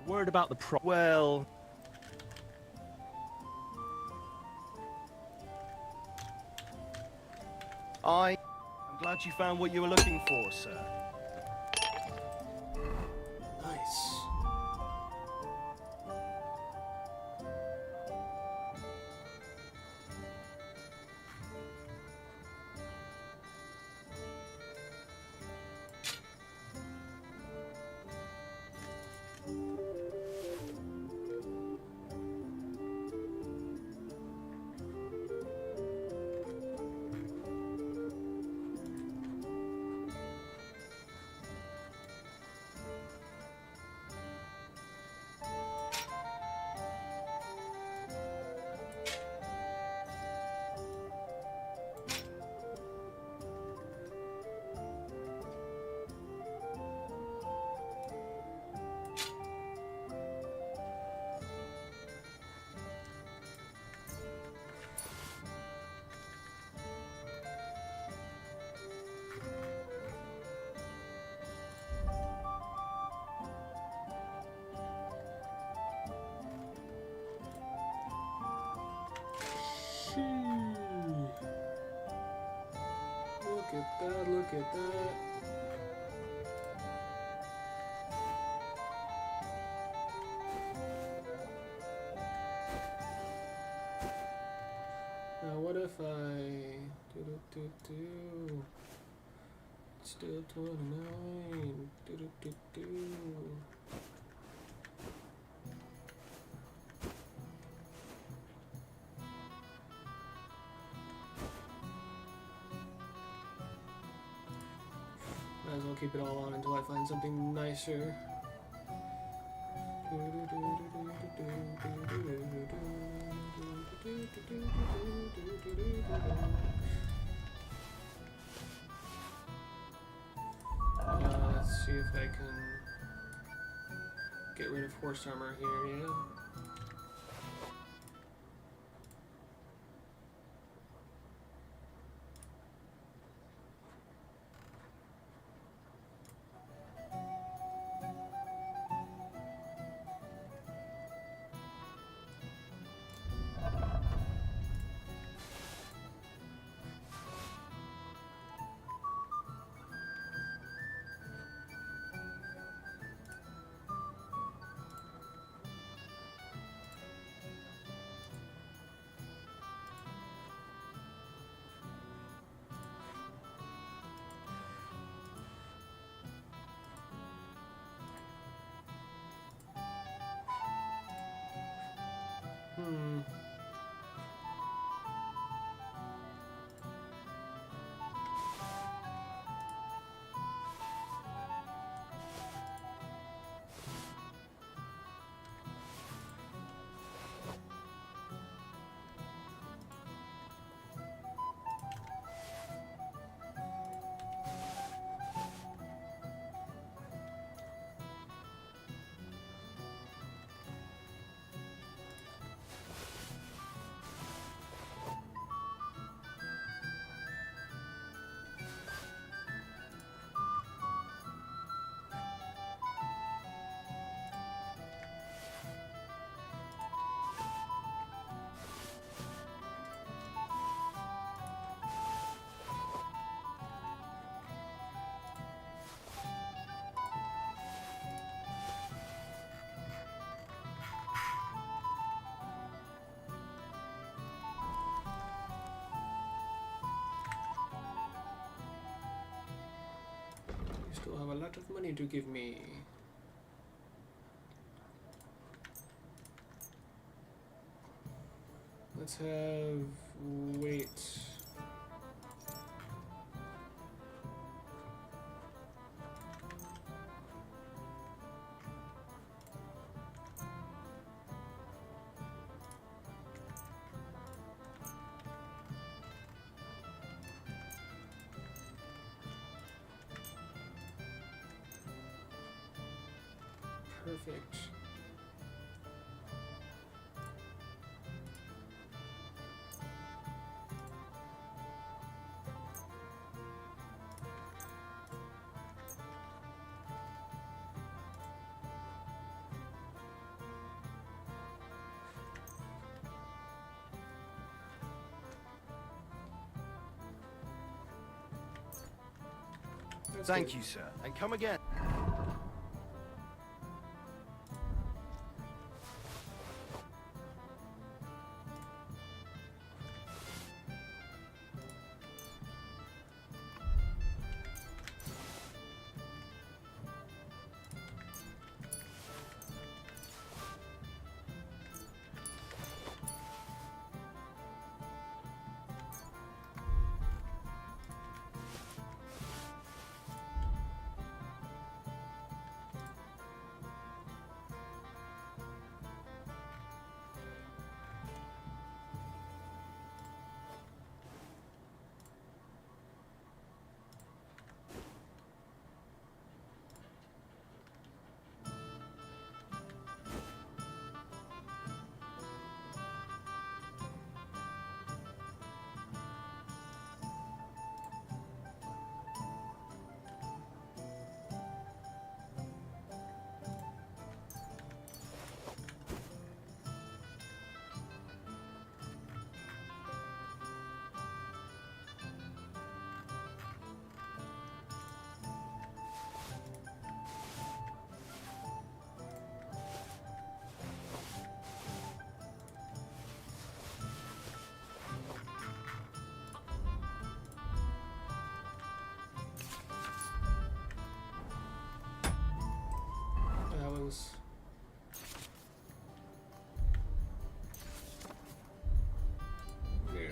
Word about the well. I'm glad you found what you were looking for, sir. Nice. Look at that, look at that. Now what if I do still 29 Might as well keep it all on until I find something nicer. Let's see if I can get rid of horse armor here, yeah? Hmm. You still have a lot of money to give me. Let's have weight. Perfect. That's Thank good. you, sir. And come again. That was new.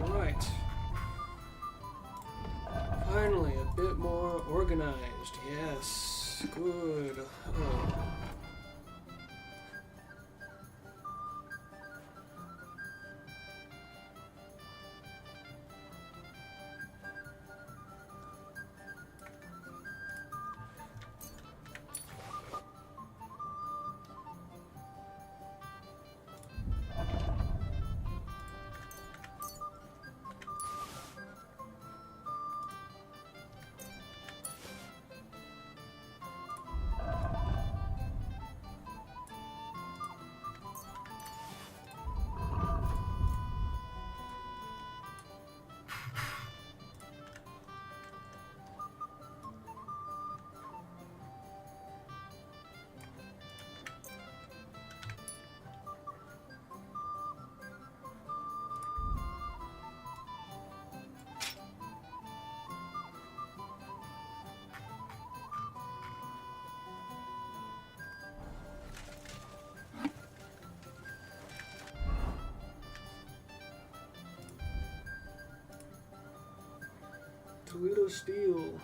Alright. Finally, a bit more organized. Yes. Good. Oh. Toledo Steel.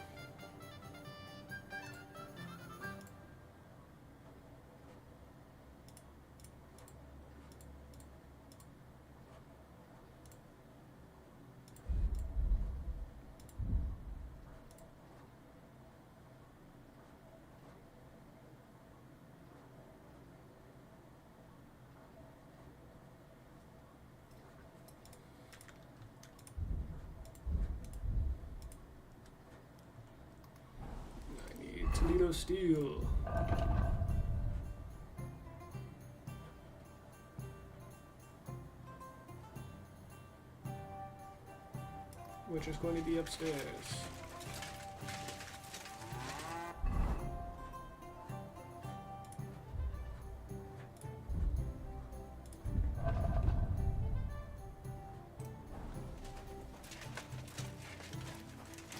Toledo Steel. Which is going to be upstairs.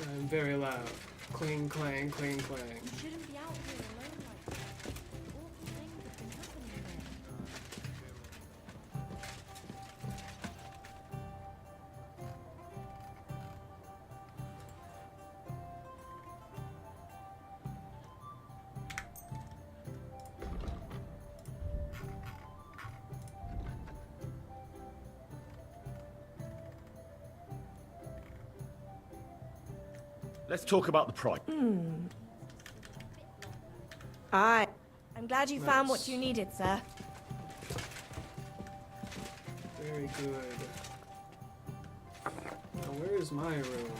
I'm very loud. Cling, clang, cling, clang. You shouldn't be out here alone like that. Awful things have been happening there. Let's talk about the price. Aye. I'm glad you found what Nice. you needed, sir. Very good. Now, where is my room?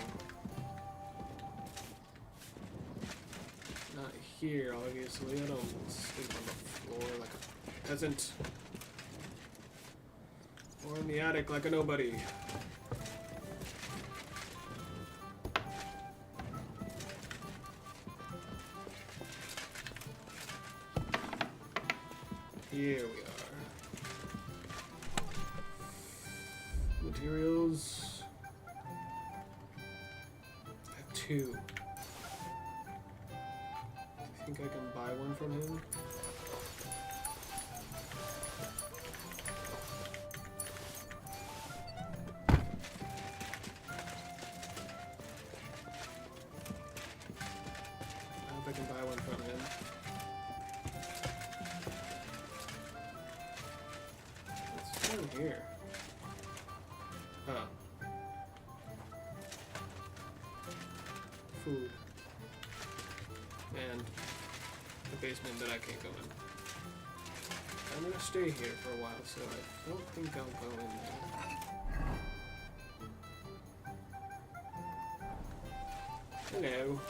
Not here, obviously. I don't sleep on the floor like a peasant. Or in the attic like a nobody. Here we are. Materials. I have 2. Do you think I can buy one from him? I hope I can buy one from him. What's down here? Oh. Food. And the basement that I can't go in. I'm gonna stay here for a while, so I don't think I'll go in there. Hello.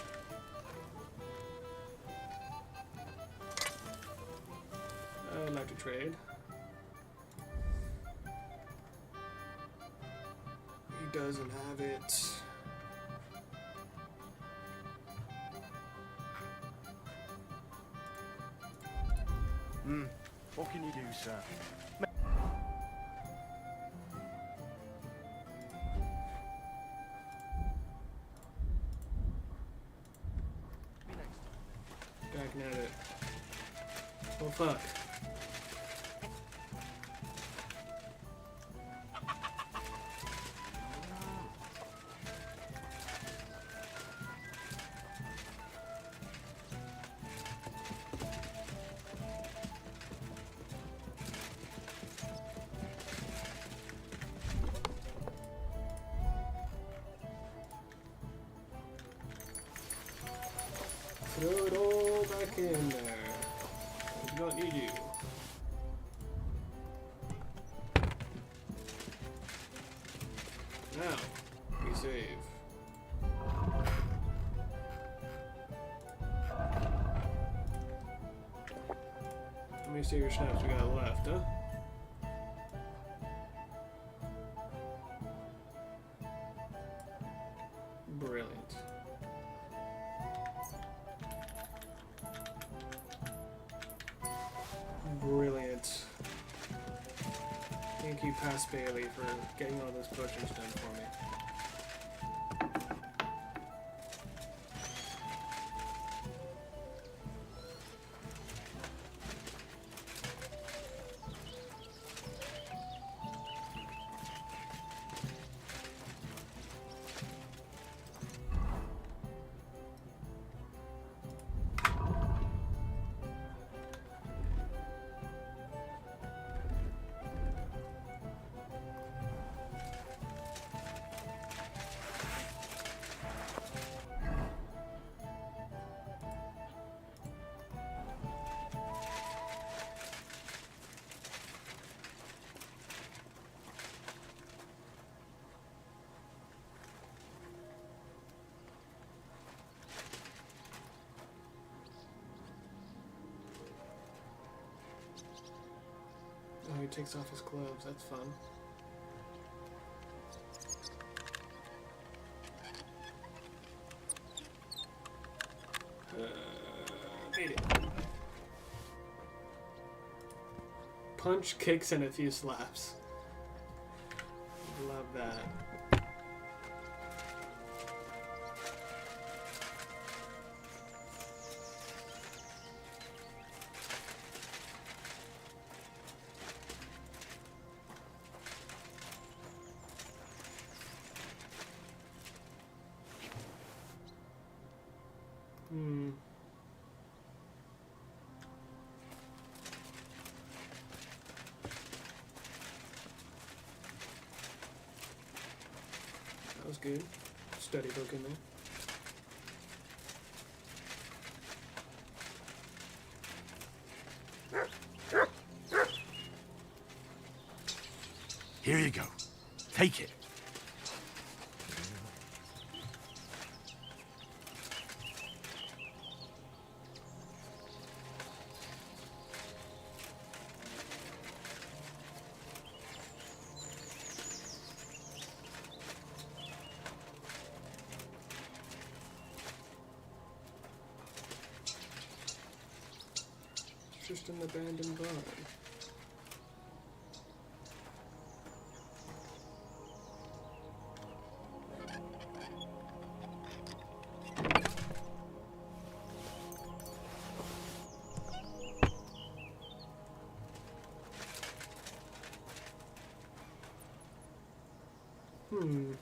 I'd like to trade. He doesn't have it. What can you do, sir? Back at it. Oh fuck. Throw it all back in there. I do not need you. Now, we save. How many saver snaps we got left, huh? Brilliant. Brilliant. Thank you, Pass Bailey, for getting all those potions done for me. takes off his clothes. That's fun. Made it. Punch, kicks, and a few slaps. Love that. Hmm. That was good. Study book in there. Here you go. Take it. Just an abandoned barn. Hmm.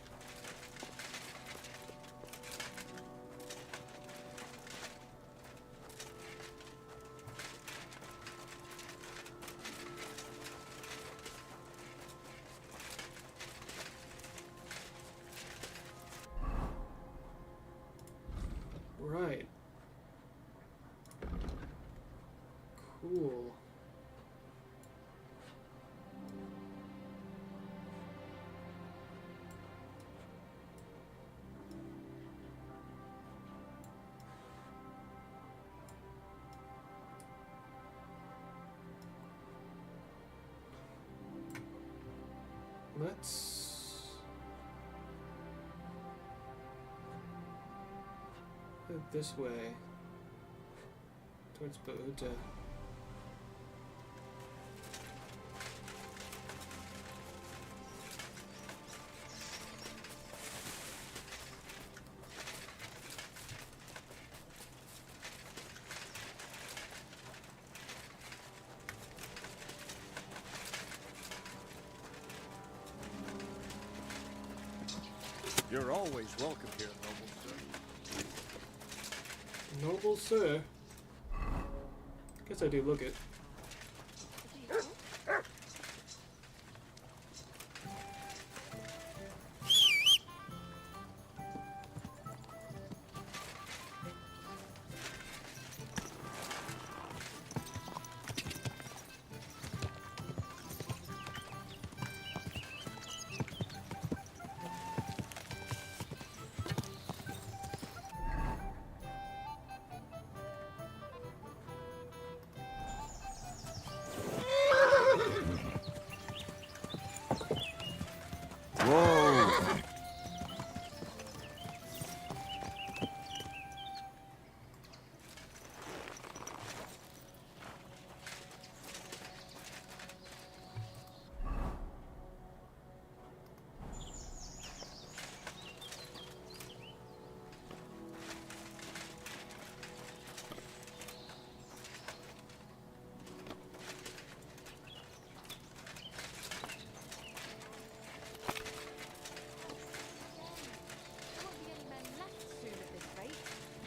Right. Cool. Let's go this way towards Bauta. You're always welcome here, noble sir. Noble sir. Guess I do look it. Whoa!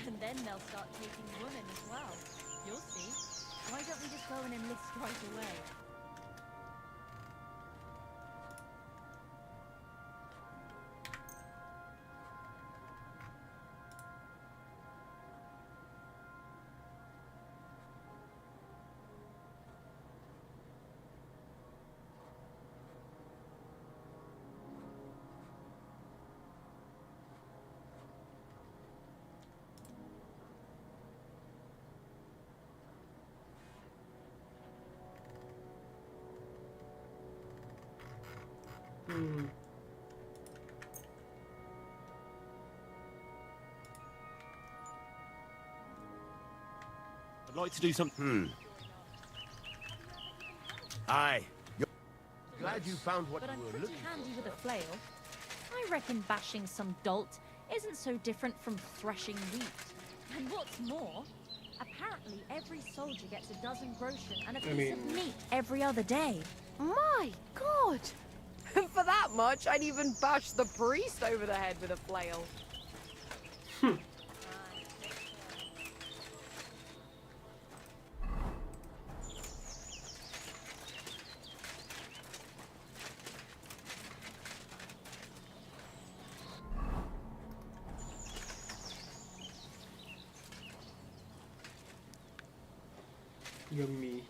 And then they'll start taking women as well. You'll see. Why don't we just go and enlist right away? I'd like to do something. Aye. Glad you found what But I'm you were pretty looking handy with a flail. I reckon bashing some dolt isn't so different from threshing wheat. And what's more, apparently every soldier gets a dozen groschen and a piece of meat every other day. My God! For that much, I'd even bash the priest over the head with a flail. Yummy.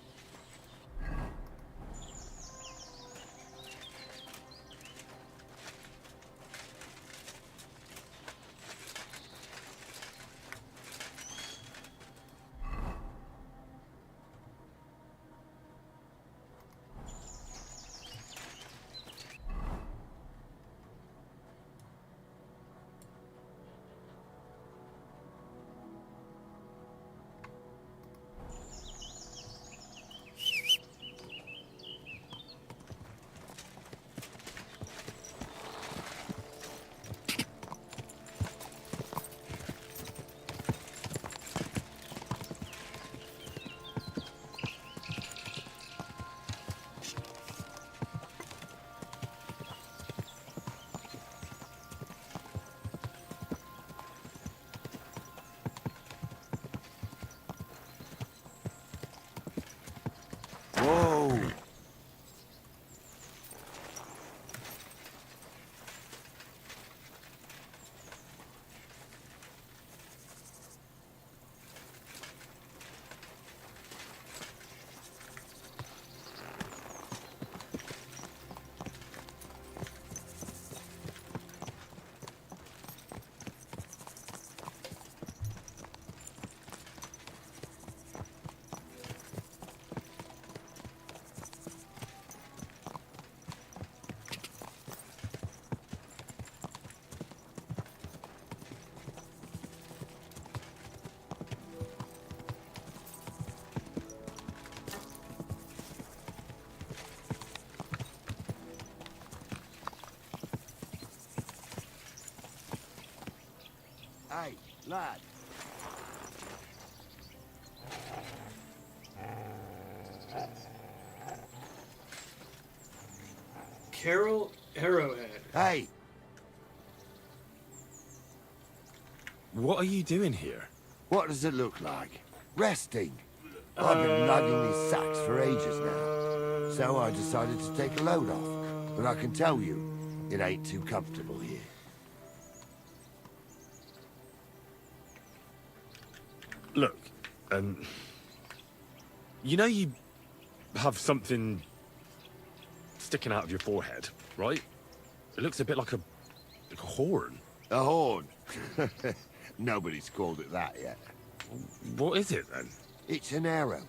Whoa! Hey, lad. Carol Arrowhead. Hey. What are you doing here? What does it look like? Resting. I've been lugging these sacks for ages now. So I decided to take a load off. But I can tell you, it ain't too comfortable here. Look, you know you have something sticking out of your forehead, right? It looks a bit like a horn. A horn? Nobody's called it that yet. What is it, then? It's an arrow.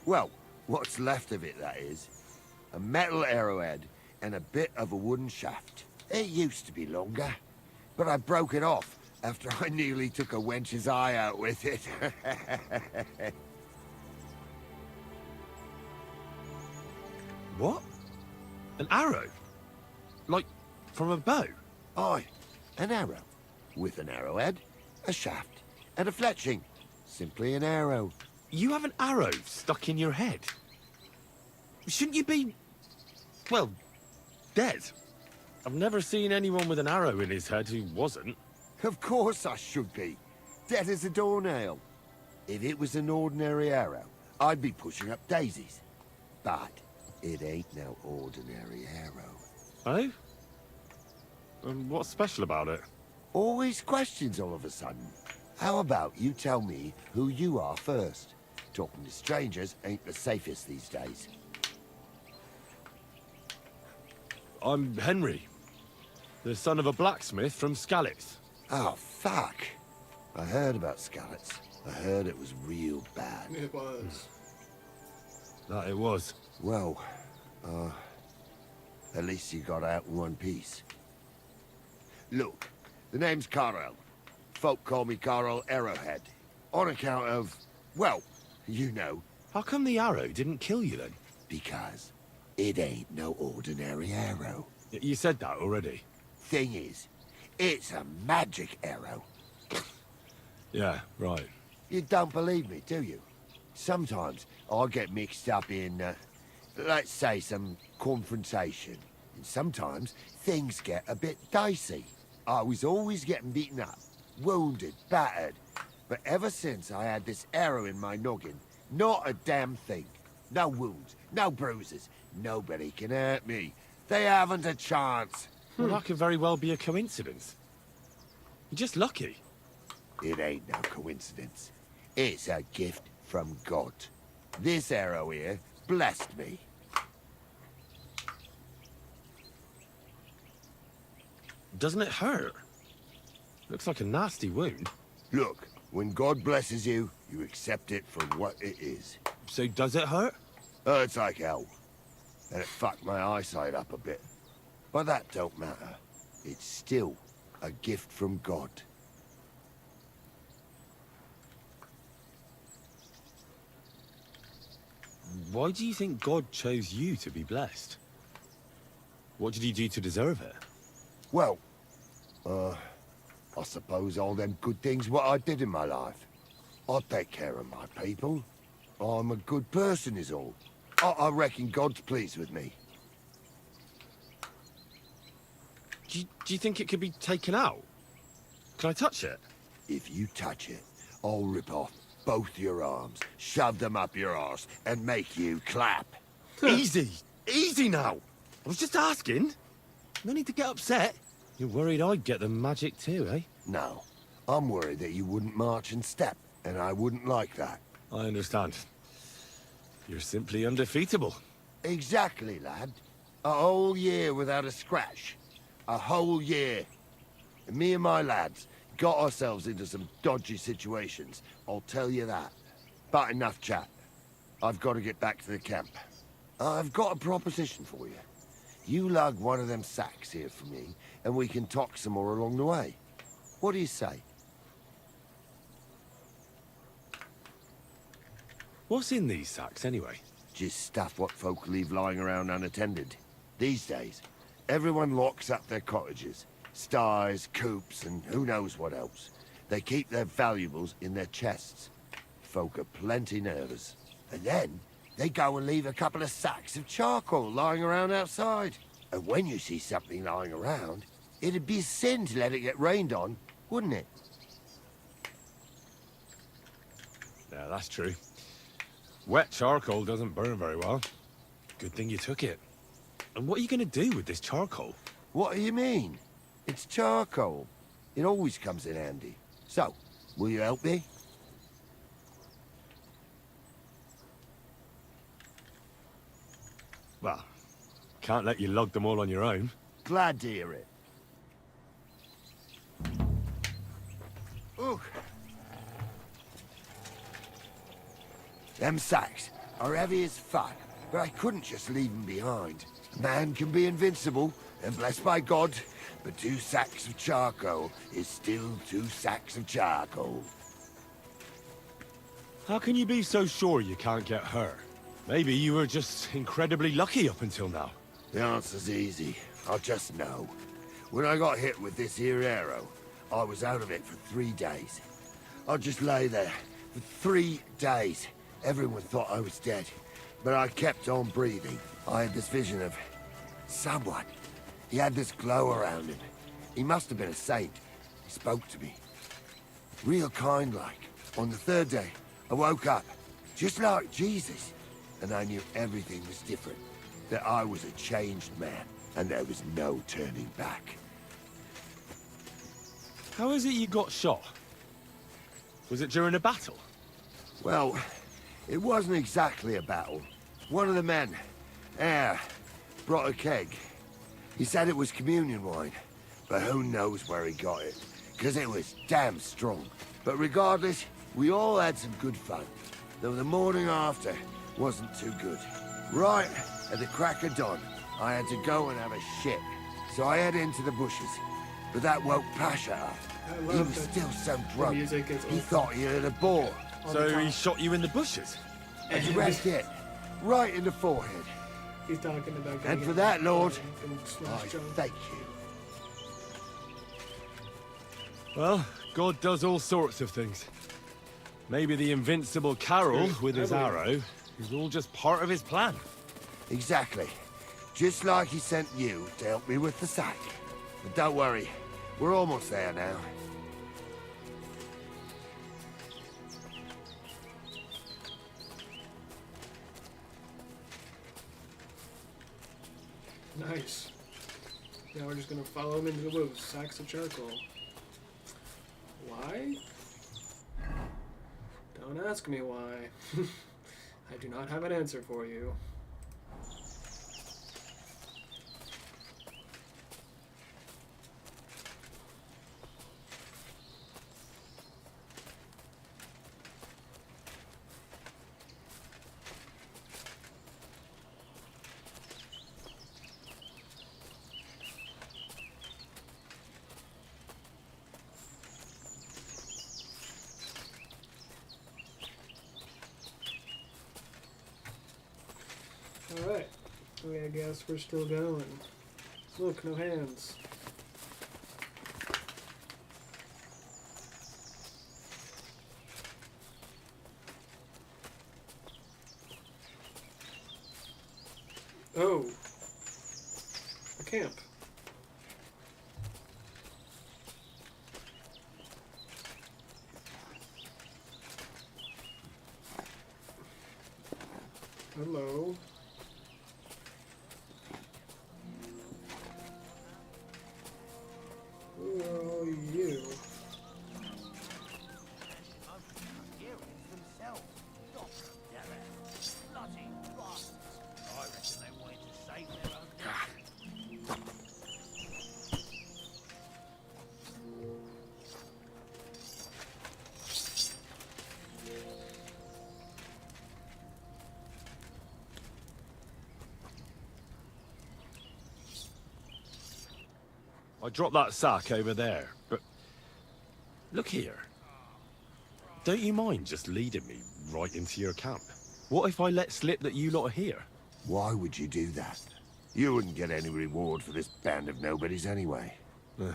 Well, what's left of it, that is. A metal arrowhead and a bit of a wooden shaft. It used to be longer, but I broke it off after I nearly took a wench's eye out with it. What? An arrow? Like, from a bow? Aye, an arrow. With an arrowhead, a shaft, and a fletching. Simply an arrow. You have an arrow stuck in your head? Shouldn't you be, well, dead? I've never seen anyone with an arrow in his head who wasn't. Of course I should be. Dead as a doornail. If it was an ordinary arrow, I'd be pushing up daisies. But it ain't no ordinary arrow. Oh? What's special about it? Always questions all of a sudden. How about you tell me who you are first? Talking to strangers ain't the safest these days. I'm Henry, the son of a blacksmith from Skalitz. Oh, fuck. I heard about Skalitz. I heard it was real bad. It was. That it was. Well, at least you got out in one piece. Look, the name's Carl. Folk call me Carl Arrowhead. On account of, well, You know, How come the arrow didn't kill you then? because it ain't no ordinary arrow. You said that already. Thing is, it's a magic arrow. Yeah, right. You don't believe me, do you? Sometimes I get mixed up in, let's say, some confrontation. And sometimes things get a bit dicey. I was always getting beaten up, wounded, battered. But ever since I had this arrow in my noggin, not a damn thing. No wounds, no bruises. Nobody can hurt me. They haven't a chance. Well, that could very well be a coincidence. You're just lucky. It ain't no coincidence. It's a gift from God. This arrow here blessed me. Doesn't it hurt? Looks like a nasty wound. Look, when God blesses you, you accept it for what it is. So does it hurt? Hurts like hell. And it fucked my eyesight up a bit. But that don't matter. It's still a gift from God. Why do you think God chose you to be blessed? What did he do to deserve it? Well, I suppose all them good things what I did in my life. I take care of my people. I'm a good person is all. I reckon God's pleased with me. Do you think it could be taken out? Can I touch it? If you touch it, I'll rip off both your arms, shove them up your arse, and make you clap. Easy! Easy now! I was just asking. No need to get upset. You're worried I'd get the magic too, eh? No. I'm worried that you wouldn't march and step, and I wouldn't like that. I understand. You're simply undefeatable. Exactly, lad. A whole year without a scratch. A whole year. And me and my lads got ourselves into some dodgy situations, I'll tell you that. But enough chat. I've got to get back to the camp. I've got a proposition for you. You lug one of them sacks here for me, and we can talk some more along the way. What do you say? What's in these sacks, anyway? Just stuff what folk leave lying around unattended. These days, everyone locks up their cottages. Sties, coops, and who knows what else. They keep their valuables in their chests. Folk are plenty nervous. And then, they go and leave a couple of sacks of charcoal lying around outside. And when you see something lying around, it'd be a sin to let it get rained on, wouldn't it? Yeah, that's true. Wet charcoal doesn't burn very well. Good thing you took it. And what are you going to do with this charcoal? What do you mean? It's charcoal. It always comes in handy. So, will you help me? Well, can't let you lug them all on your own. Glad to hear it. Ooh. Them sacks are heavy as fuck, but I couldn't just leave them behind. A man can be invincible, and blessed by God, but 2 sacks of charcoal is still 2 sacks of charcoal. How can you be so sure you can't get hurt? Maybe you were just incredibly lucky up until now. The answer's easy. I just know. When I got hit with this here arrow, I was out of it for 3 days. I just lay there for 3 days. Everyone thought I was dead, but I kept on breathing. I had this vision of someone. He had this glow around him. He must have been a saint. He spoke to me. Real kind-like. On the 3rd day, I woke up, just like Jesus. And I knew everything was different. That I was a changed man, and there was no turning back. How is it you got shot? Was it during a battle? Well, it wasn't exactly a battle. One of the men, Eyre, brought a keg. He said it was communion wine, but who knows where he got it, because it was damn strong. But regardless, we all had some good fun, though the morning after wasn't too good. Right at the crack of dawn, I had to go and have a shit, so I head into the bushes. But that woke Pasha up. He was still so drunk, he thought he heard a boar. on the So top. he shot you in the bushes? A direct hit. Right in the forehead. He's talking about. And for that, Lord, from I Smash Jump. thank you. Well, God does all sorts of things. Maybe the invincible Carol with his arrow is all just part of his plan. Exactly. Just like he sent you to help me with the sack. But don't worry, we're almost there now. Nice. Now we're just gonna follow him into the woods. Sacks of charcoal. Why? Don't ask me why. I do not have an answer for you. Alright. Okay, I guess we're still going. Look, no hands. Oh. A camp. Hello. Who are all you? I dropped that sack over there, but look here. Don't you mind just leading me right into your camp? What if I let slip that you lot are here? Why would you do that? You wouldn't get any reward for this band of nobodies anyway. I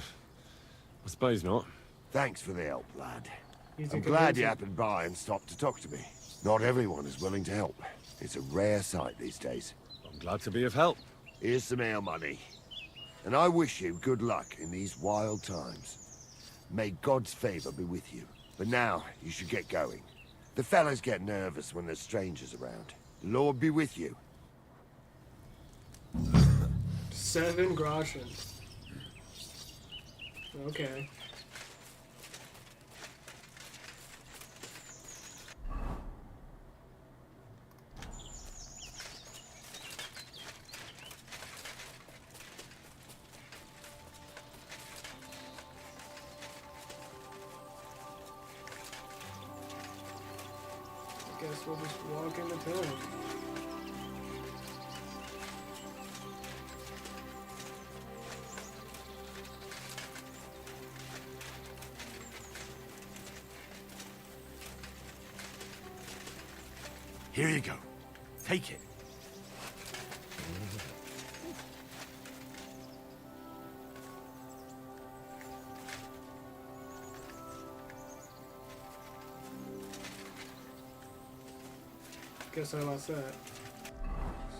suppose not. Thanks for the help, lad. You I'm think glad you it happened by and stopped to talk to me. Not everyone is willing to help. It's a rare sight these days. I'm glad to be of help. Here's some ale money. And I wish you good luck in these wild times. May God's favor be with you. But now, you should get going. The fellas get nervous when there's strangers around. The Lord be with you. 7 groschen. Okay. Guess we'll just walk into town. Here you go. Take it. Guess I lost that.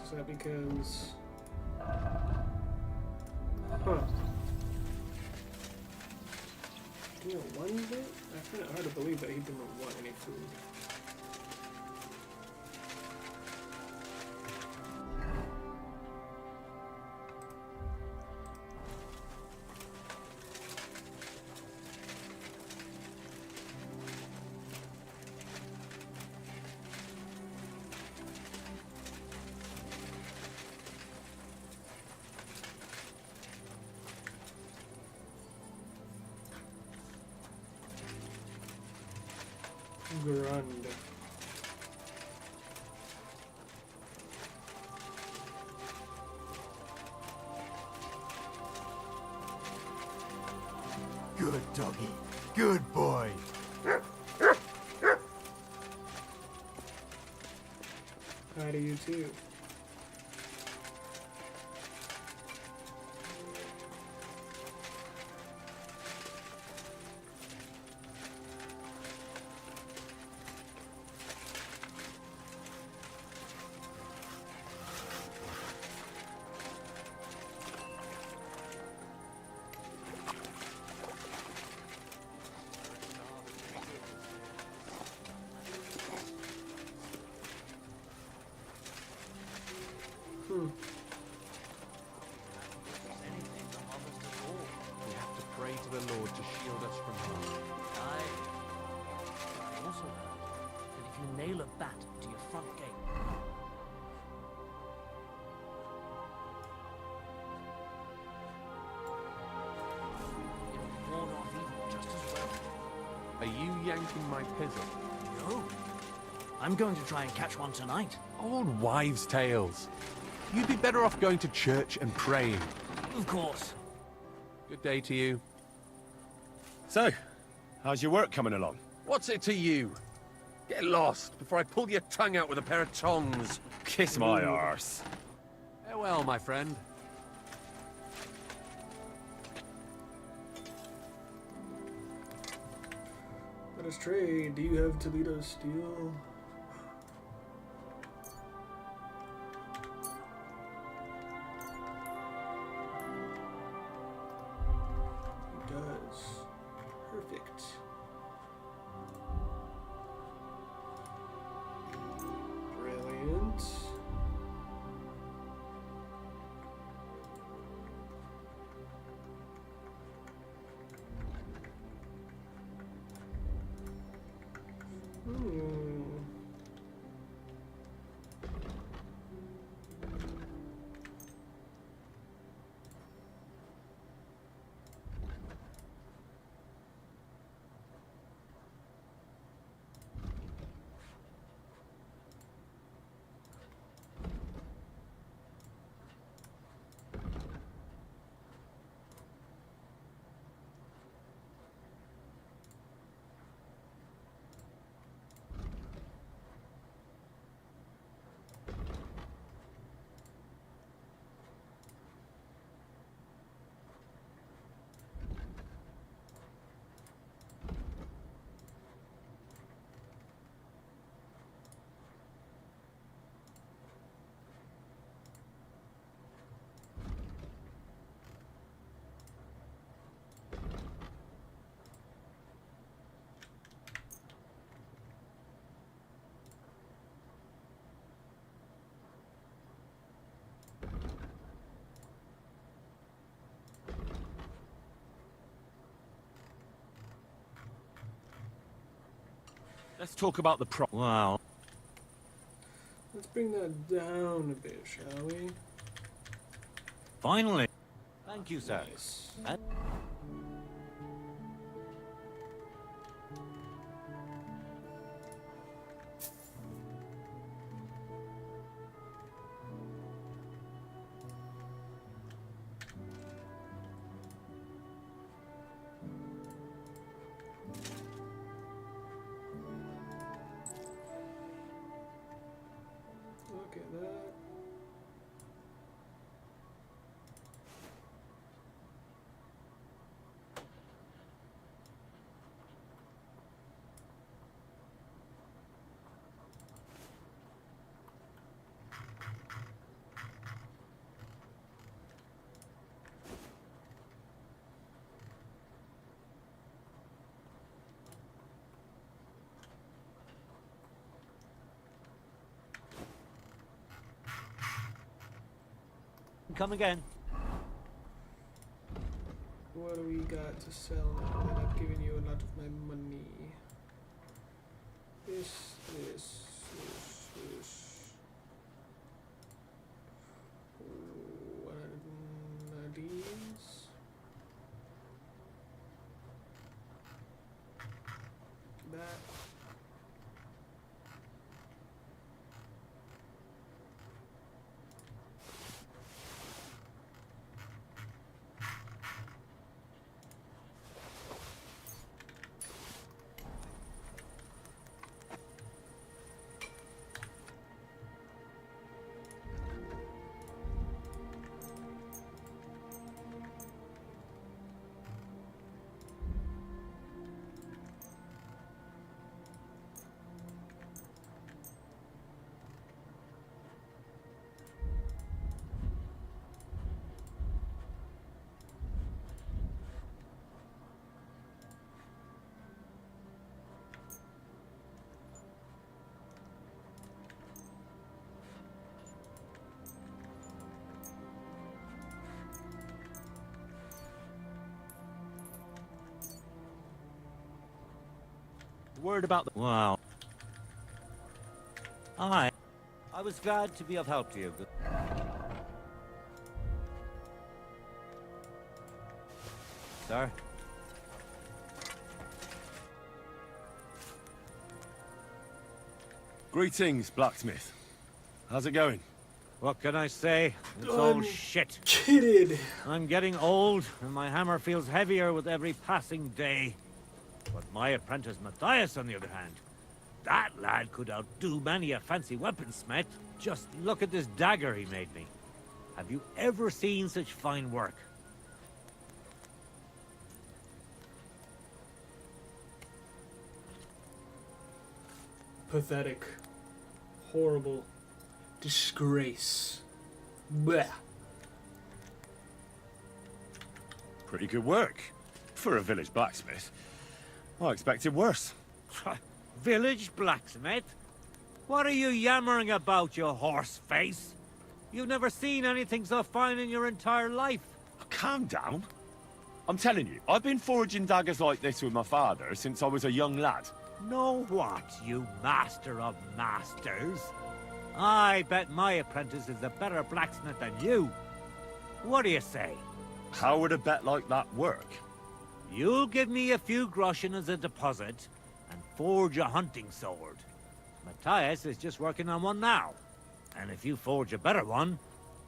Is that because... Huh. Didn't one bit? I find it hard to believe that he didn't want any food. Grund. Good doggy. Good boy. Hi to you too. We have to pray to the Lord to shield us from harm. Aye. I also heard that if you nail a bat to your front gate, it'll ward off evil just as well. Are you yanking my pizzle? No. I'm going to try and catch one tonight. Old wives' tales. You'd be better off going to church and praying. Of course. Good day to you. So, how's your work coming along? What's it to you? Get lost before I pull your tongue out with a pair of tongs. Kiss my arse. Farewell, my friend. Let us trade. Do you have Toledo steel? He does. Perfect. Brilliant. Let's talk about the Wow. Let's bring that down a bit, shall we? Finally. Thank you, sir. Nice. Look at that. Come again. What do we got to sell now that I've given you a lot of my money? This. What are these? That. word about the... Wow. I was glad to be of help to you. Sir? Greetings, blacksmith. How's it going? What can I say? It's all shit. Kidded. I'm getting old, and my hammer feels heavier with every passing day. But my apprentice Matthias, on the other hand, that lad could outdo many a fancy weaponsmith. Just look at this dagger he made me. Have you ever seen such fine work? Pathetic. Horrible. Disgrace. Blech. Pretty good work. For a village blacksmith. I expected worse. Village blacksmith? What are you yammering about, you horse face? You've never seen anything so fine in your entire life. Calm down. I'm telling you, I've been forging daggers like this with my father since I was a young lad. Know what, you master of masters? I bet my apprentice is a better blacksmith than you. What do you say? How would a bet like that work? You'll give me a few groschen as a deposit and forge a hunting sword. Matthias is just working on one now. And if you forge a better one,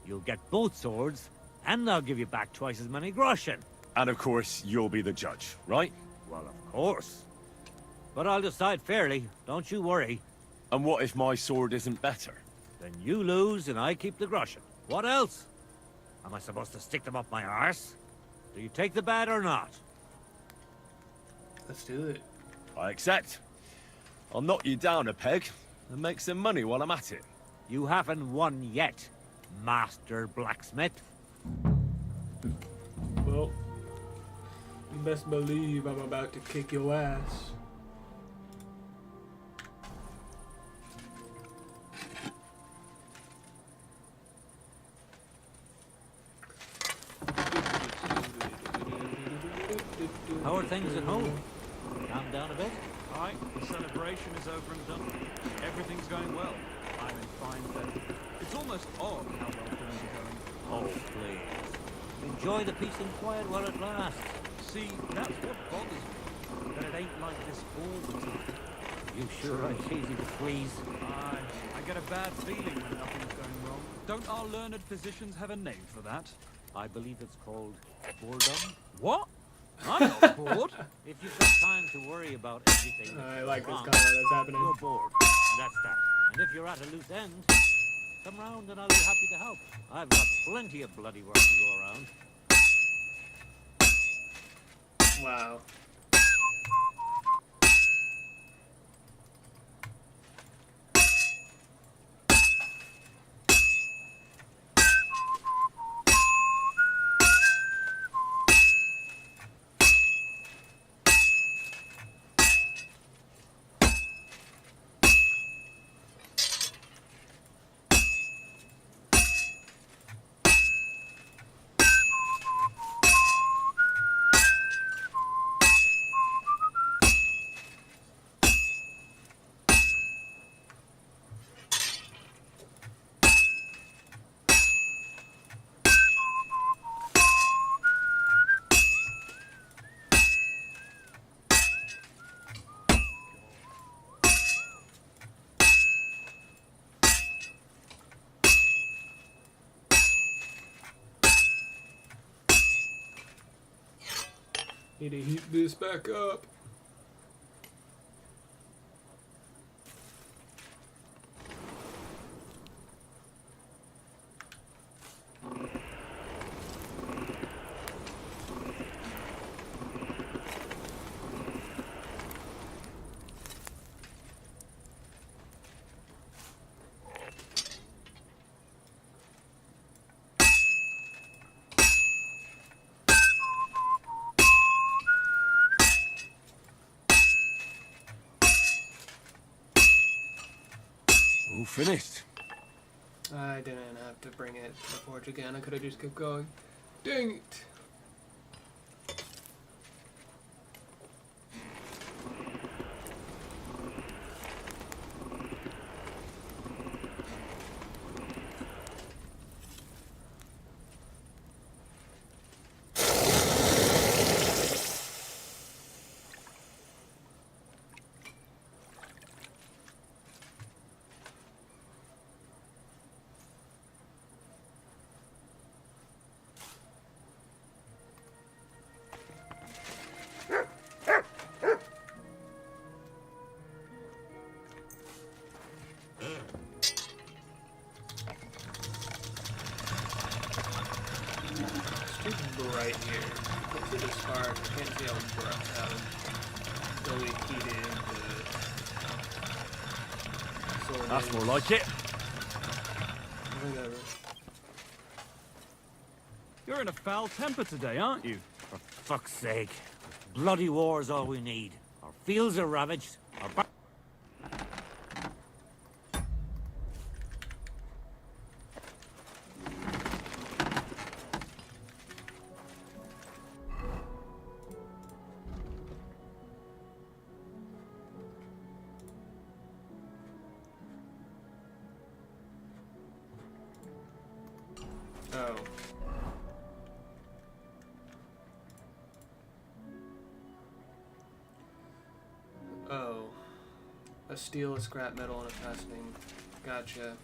you'll get both swords, and they'll give you back twice as many groschen. And of course, you'll be the judge, right? Well, of course. But I'll decide fairly, don't you worry. And what if my sword isn't better? Then you lose and I keep the groschen. What else? Am I supposed to stick them up my arse? Do you take the bet or not? Let's do it. I accept. I'll knock you down a peg and make some money while I'm at it. You haven't won yet, Master Blacksmith. Well, you best believe I'm about to kick your ass. How are things at home? Calm down a bit? Aye, the celebration is over and done. Everything's going well. I'm in fine bed. It's almost odd how well things are going. Oh, please. Enjoy the peace and quiet while it lasts. See, that's what bothers me. That it ain't like this all the time. You sure are easy to please. Aye, I get a bad feeling when nothing's going wrong. Don't our learned physicians have a name for that? I believe it's called boredom. What? I'm not bored. If you've got time to worry about everything I like this wrong, color that's happening. you're bored. And that's that. And if you're at a loose end, come round and I'll be happy to help. I've got plenty of bloody work to go around. Wow. Need to heat this back up. All finished. I didn't have to bring it to the forge again. I could have just kept going. Dang it. right here. Let's see the spark. I can't see how really heated the sword That's is. more like it. Whatever. You're in a foul temper today, aren't you? For fuck's sake. Bloody war is all we need. Our fields are ravaged. Our Oh. Oh. A steel, a scrap metal, and a fastening. Gotcha.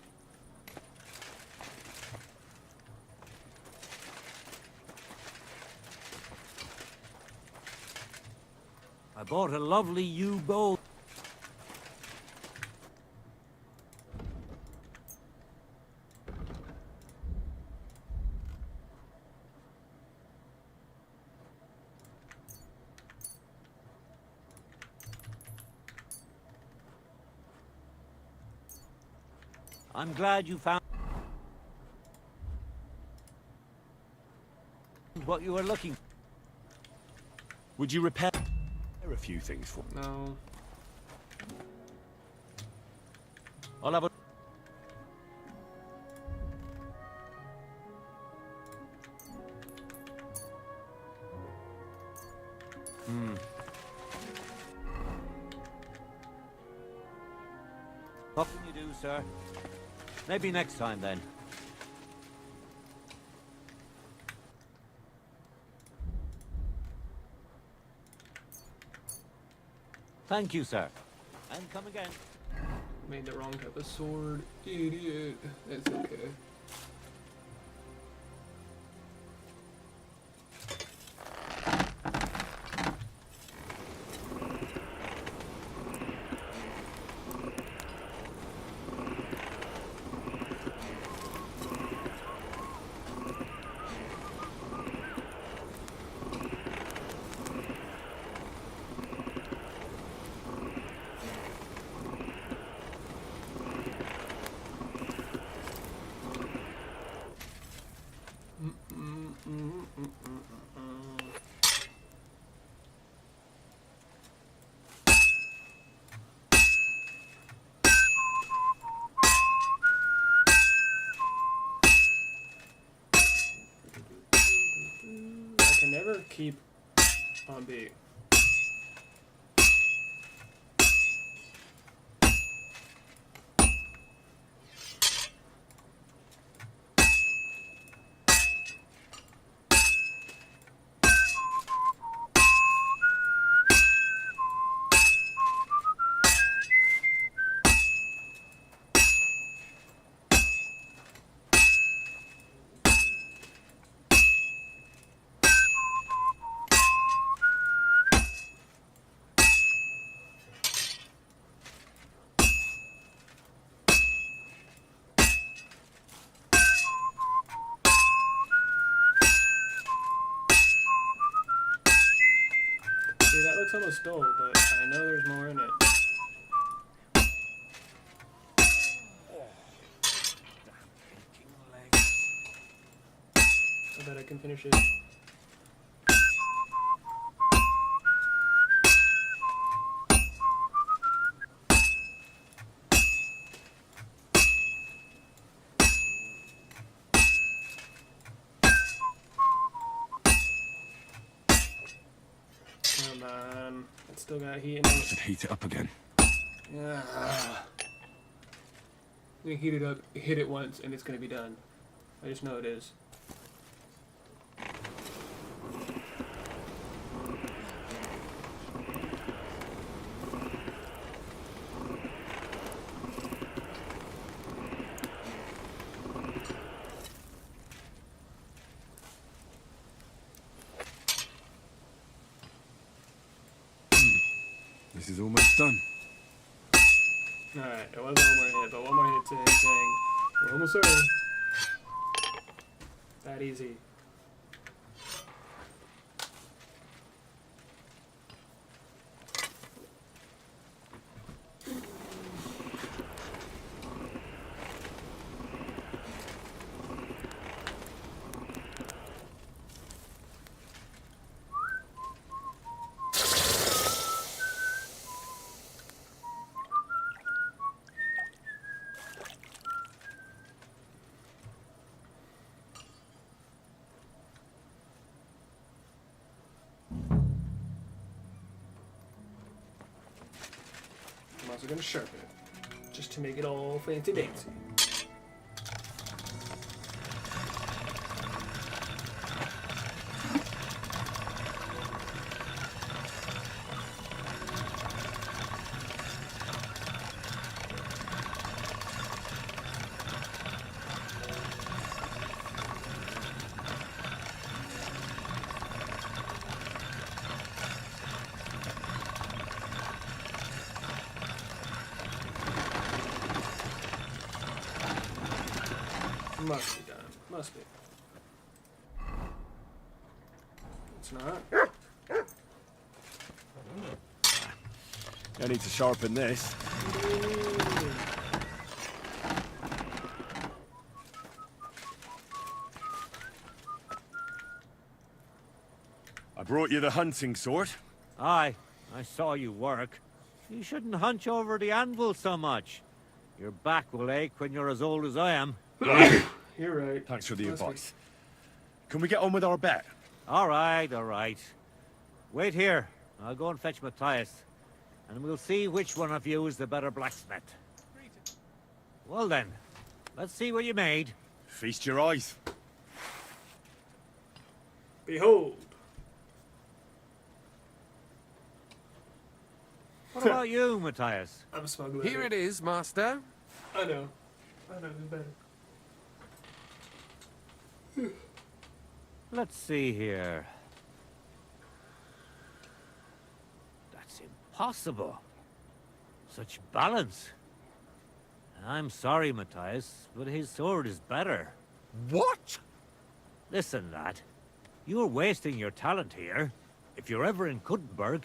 I bought a lovely U-boat. I'm glad you found what you were looking for. Would you repair a few things for me? No. I'll have a... What can you do, sir? Maybe next time, then. Thank you, sir. And come again. Made the wrong type of sword. Idiot. It's okay. I can never keep on beat. See, that looks almost dull, but I know there's more in it. I bet I can finish it. Come on. It's still got heat in I it. should heat it up again. Yeah. We heat it up, hit it once, and it's gonna be done. I just know it is. This is almost done. Alright, it wasn't one more hit, but one more hit to saying, we're almost there. That easy. also gonna sharpen it, just to make it all fancy dancy. Must be done. Must be. It's not. I need to sharpen this. I brought you the hunting sword. Aye, I saw you work. You shouldn't hunch over the anvil so much. Your back will ache when you're as old as I am. You're right. Thanks for the advice. Can we get on with our bet? All right, all right. Wait here. I'll go and fetch Matthias, and we'll see which one of you is the better blacksmith. Well then, let's see what you made. Feast your eyes. Behold. What about you, Matthias? I'm a smuggler. Here it is, master. I know. I know who's better. Let's see here. That's impossible. Such balance. I'm sorry, Matthias, but his sword is better. What? Listen, lad. You're wasting your talent here. If you're ever in Kuttenberg,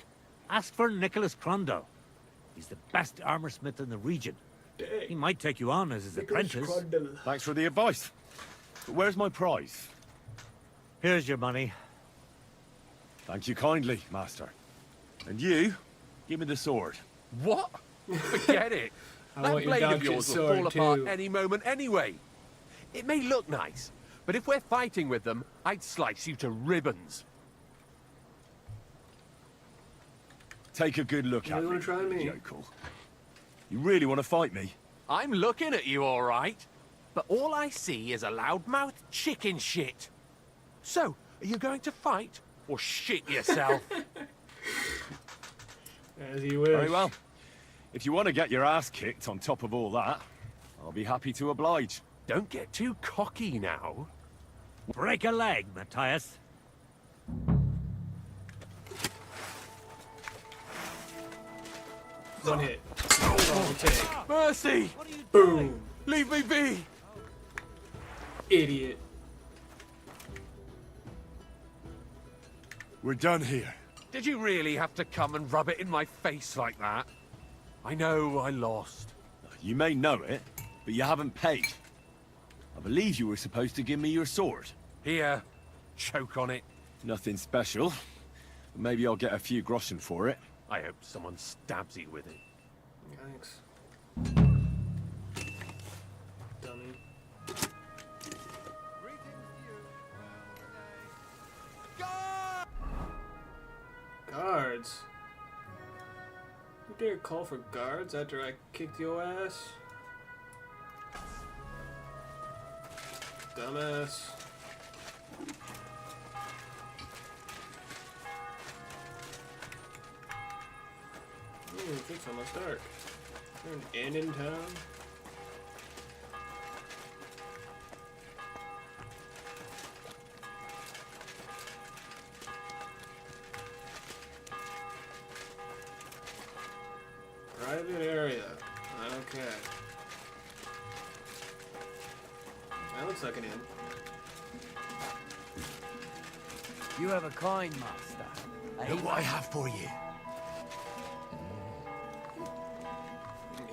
ask for Nicholas Crondell. He's the best armorsmith in the region. Dang. He might take you on as his apprentice. Thanks for the advice. But where's my prize? Here's your money. Thank you kindly, master. And you, give me the sword. What? Forget it. I That want your blade dog of shit yours will sword, fall apart too. any moment anyway. It may look nice, but if we're fighting with them, I'd slice you to ribbons. Take a good look You at really me, wanna try me? yokel. You really want to fight me? I'm looking at you, all right. But all I see is a loudmouth chicken shit. So, are you going to fight or shit yourself? As you wish. Very well. If you want to get your ass kicked on top of all that, I'll be happy to oblige. Don't get too cocky now. Break a leg, Matthias. One hit. One take. Mercy! Boom. Leave me be! Idiot. We're done here. Did you really have to come and rub it in my face like that? I know I lost. You may know it, but you haven't paid. I believe you were supposed to give me your sword. Here, choke on it. Nothing special. Maybe I'll get a few groschen for it. I hope someone stabs you with it. Thanks. Dummy. Guards? You dare call for guards after I kicked your ass? Dumbass. Ooh, it's almost dark. Is there an inn in town? Private area. Okay. That looks like an inn. You have a kind master. Look what I have for you.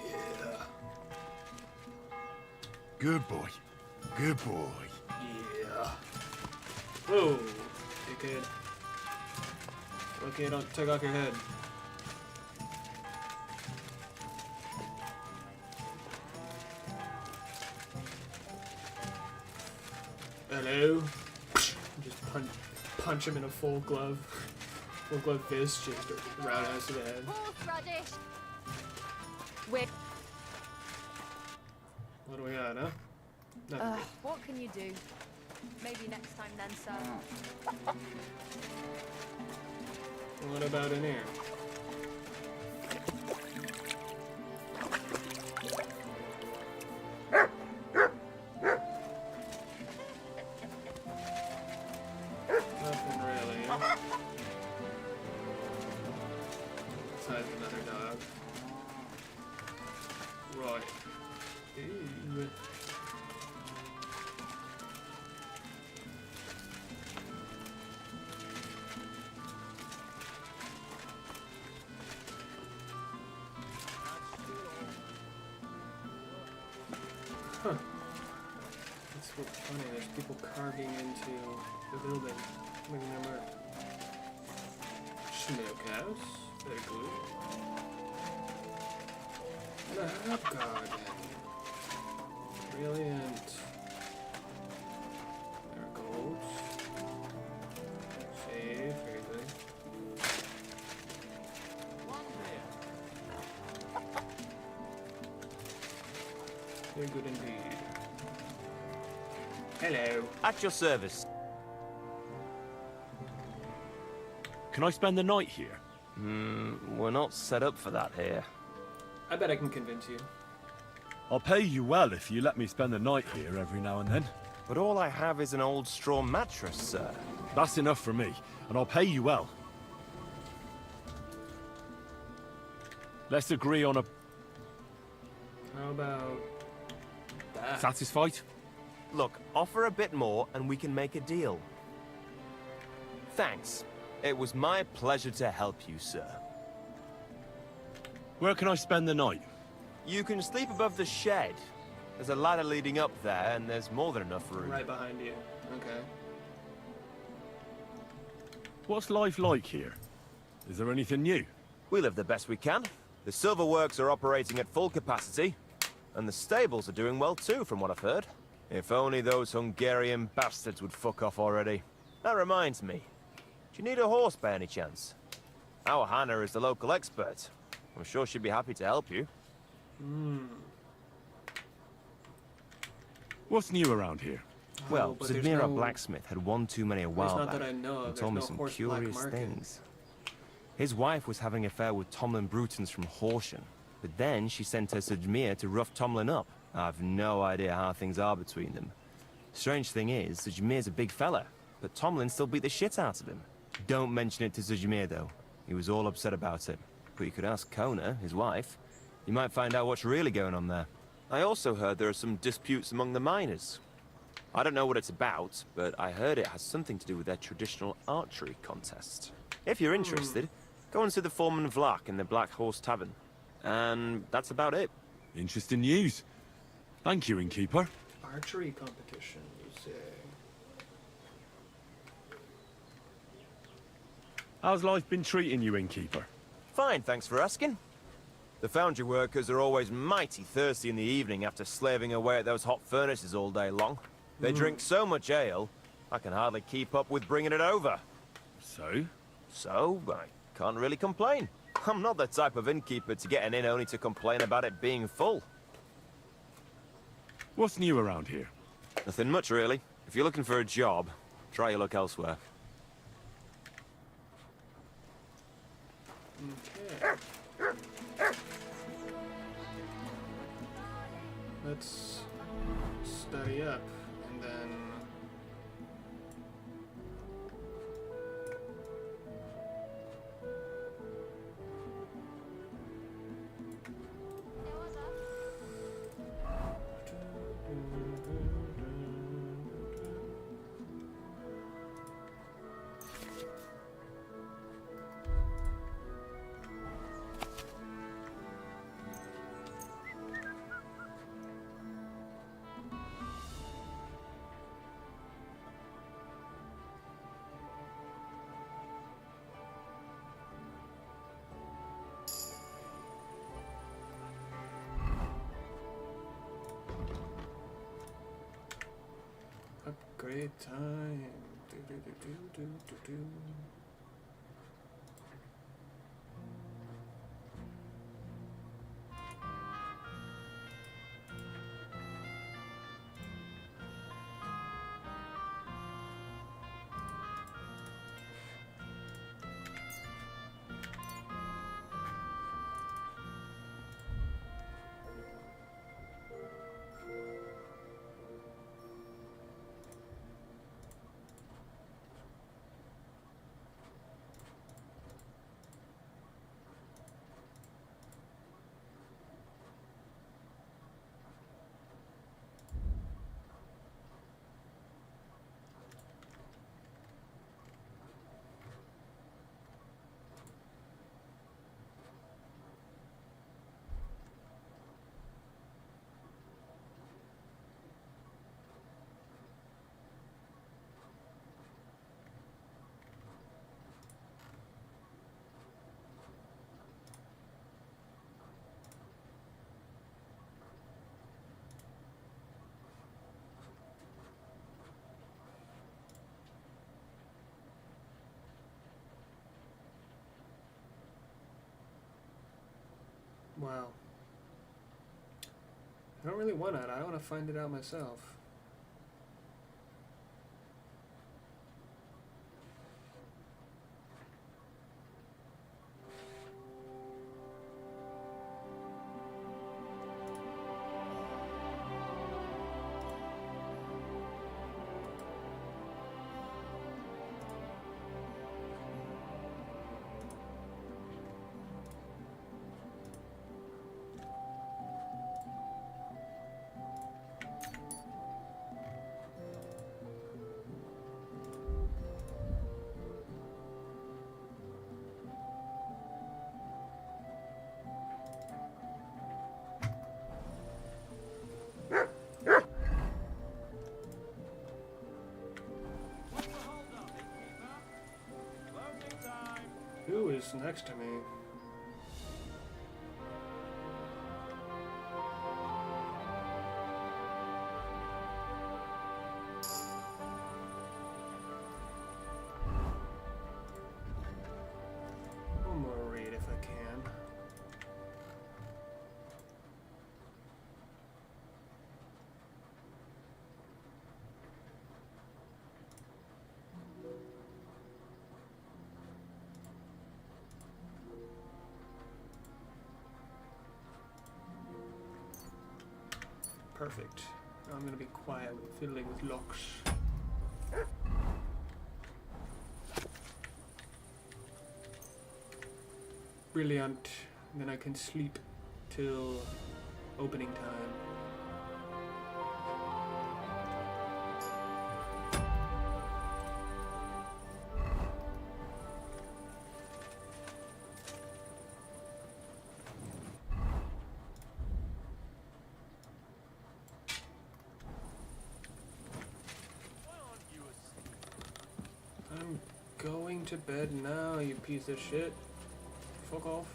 Yeah. Good boy. Good boy. Yeah. Whoa, dickhead. Okay, don't take off your head. Hello? Just punch him in a full glove fist, just roundhouse to the head. Horseradish! What do we got, huh? Nothing. What can you do? Maybe next time then, sir. What about in here? Nothing really. Besides another dog. Right. Ew. Huh. That's so funny. There's people carving into the building. Making them work. Smokehouse. Very cool. The hot garden. Brilliant. There goes. Save. Very good. Very good indeed. Hello. At your service. Can I spend the night here? We're not set up for that here. I bet I can convince you. I'll pay you well if you let me spend the night here every now and then. But all I have is an old straw mattress, sir. That's enough for me, and I'll pay you well. Let's agree on a... How about that? Satisfied? Look, offer a bit more and we can make a deal. Thanks. It was my pleasure to help you, sir. Where can I spend the night? You can sleep above the shed. There's a ladder leading up there, and there's more than enough room. Right behind you. Okay. What's life like here? Is there anything new? We live the best we can. The silver works are operating at full capacity, and the stables are doing well too, from what I've heard. If only those Hungarian bastards would fuck off already. That reminds me. Do you need a horse by any chance? Our Hannah is the local expert. I'm sure she'd be happy to help you. What's new around here? Well, but there's Zadmira no- Blacksmith had one too many a least while not back that I know of. and There's told me no some horse black curious market. things. His wife was having an affair with Tomlin Brutons from Horsham, but then she sent her Zadmir to rough Tomlin up. I've no idea how things are between them. Strange thing is, Zadmir's a big fella, but Tomlin still beat the shit out of him. Don't mention it to Zadmir, though. He was all upset about it. But you could ask Kona, his wife. You might find out what's really going on there. I also heard there are some disputes among the miners. I don't know what it's about, but I heard it has something to do with their traditional archery contest. If you're interested, go and see the foreman Vlak in the Black Horse Tavern. And that's about it. Interesting news. Thank you, innkeeper. Archery competition, you say? How's life been treating you, innkeeper? Fine, thanks for asking. The foundry workers are always mighty thirsty in the evening after slaving away at those hot furnaces all day long. They drink so much ale, I can hardly keep up with bringing it over. So? So, I can't really complain. I'm not the type of innkeeper to get an inn only to complain about it being full. What's new around here? Nothing much, really. If you're looking for a job, try your luck elsewhere. Okay. Let's study up and then upgrade time. Do. Wow. I don't really want it. I want to find it out myself. Who is next to me? One more read if I can. Perfect. Now I'm gonna be quiet with fiddling with locks. Brilliant. Then I can sleep till opening time. I'm going to bed now, you piece of shit. Fuck off.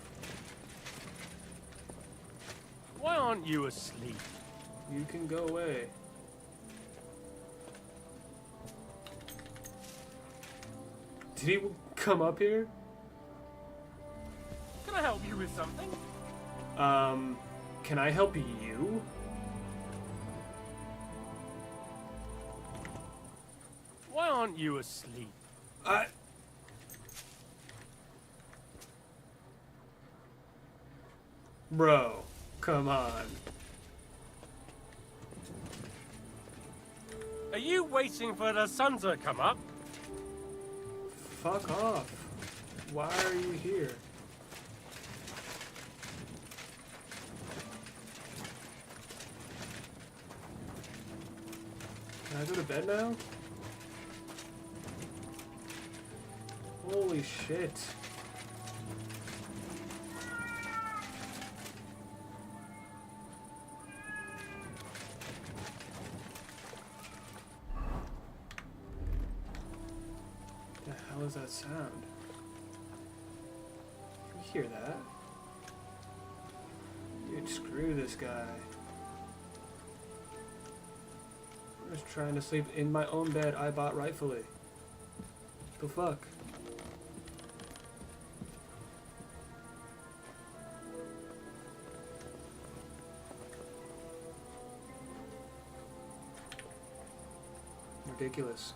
Why aren't you asleep? You can go away. Did he come up here? Can I help you with something? Can I help you? Why aren't you asleep? Bro, come on. Are you waiting for the sun to come up? Fuck off. Why are you here? Can I go to bed now? Holy shit. The hell is that sound? You hear that? Dude, screw this guy. I'm just trying to sleep in my own bed I bought rightfully. The fuck? Ridiculous.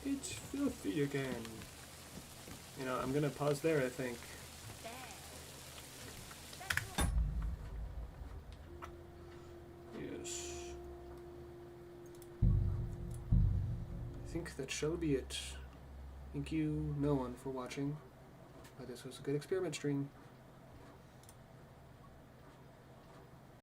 It's filthy again. You know, I'm gonna pause there, I think. Yes. I think that shall be it. Thank you, no one, for watching. This was a good experiment stream.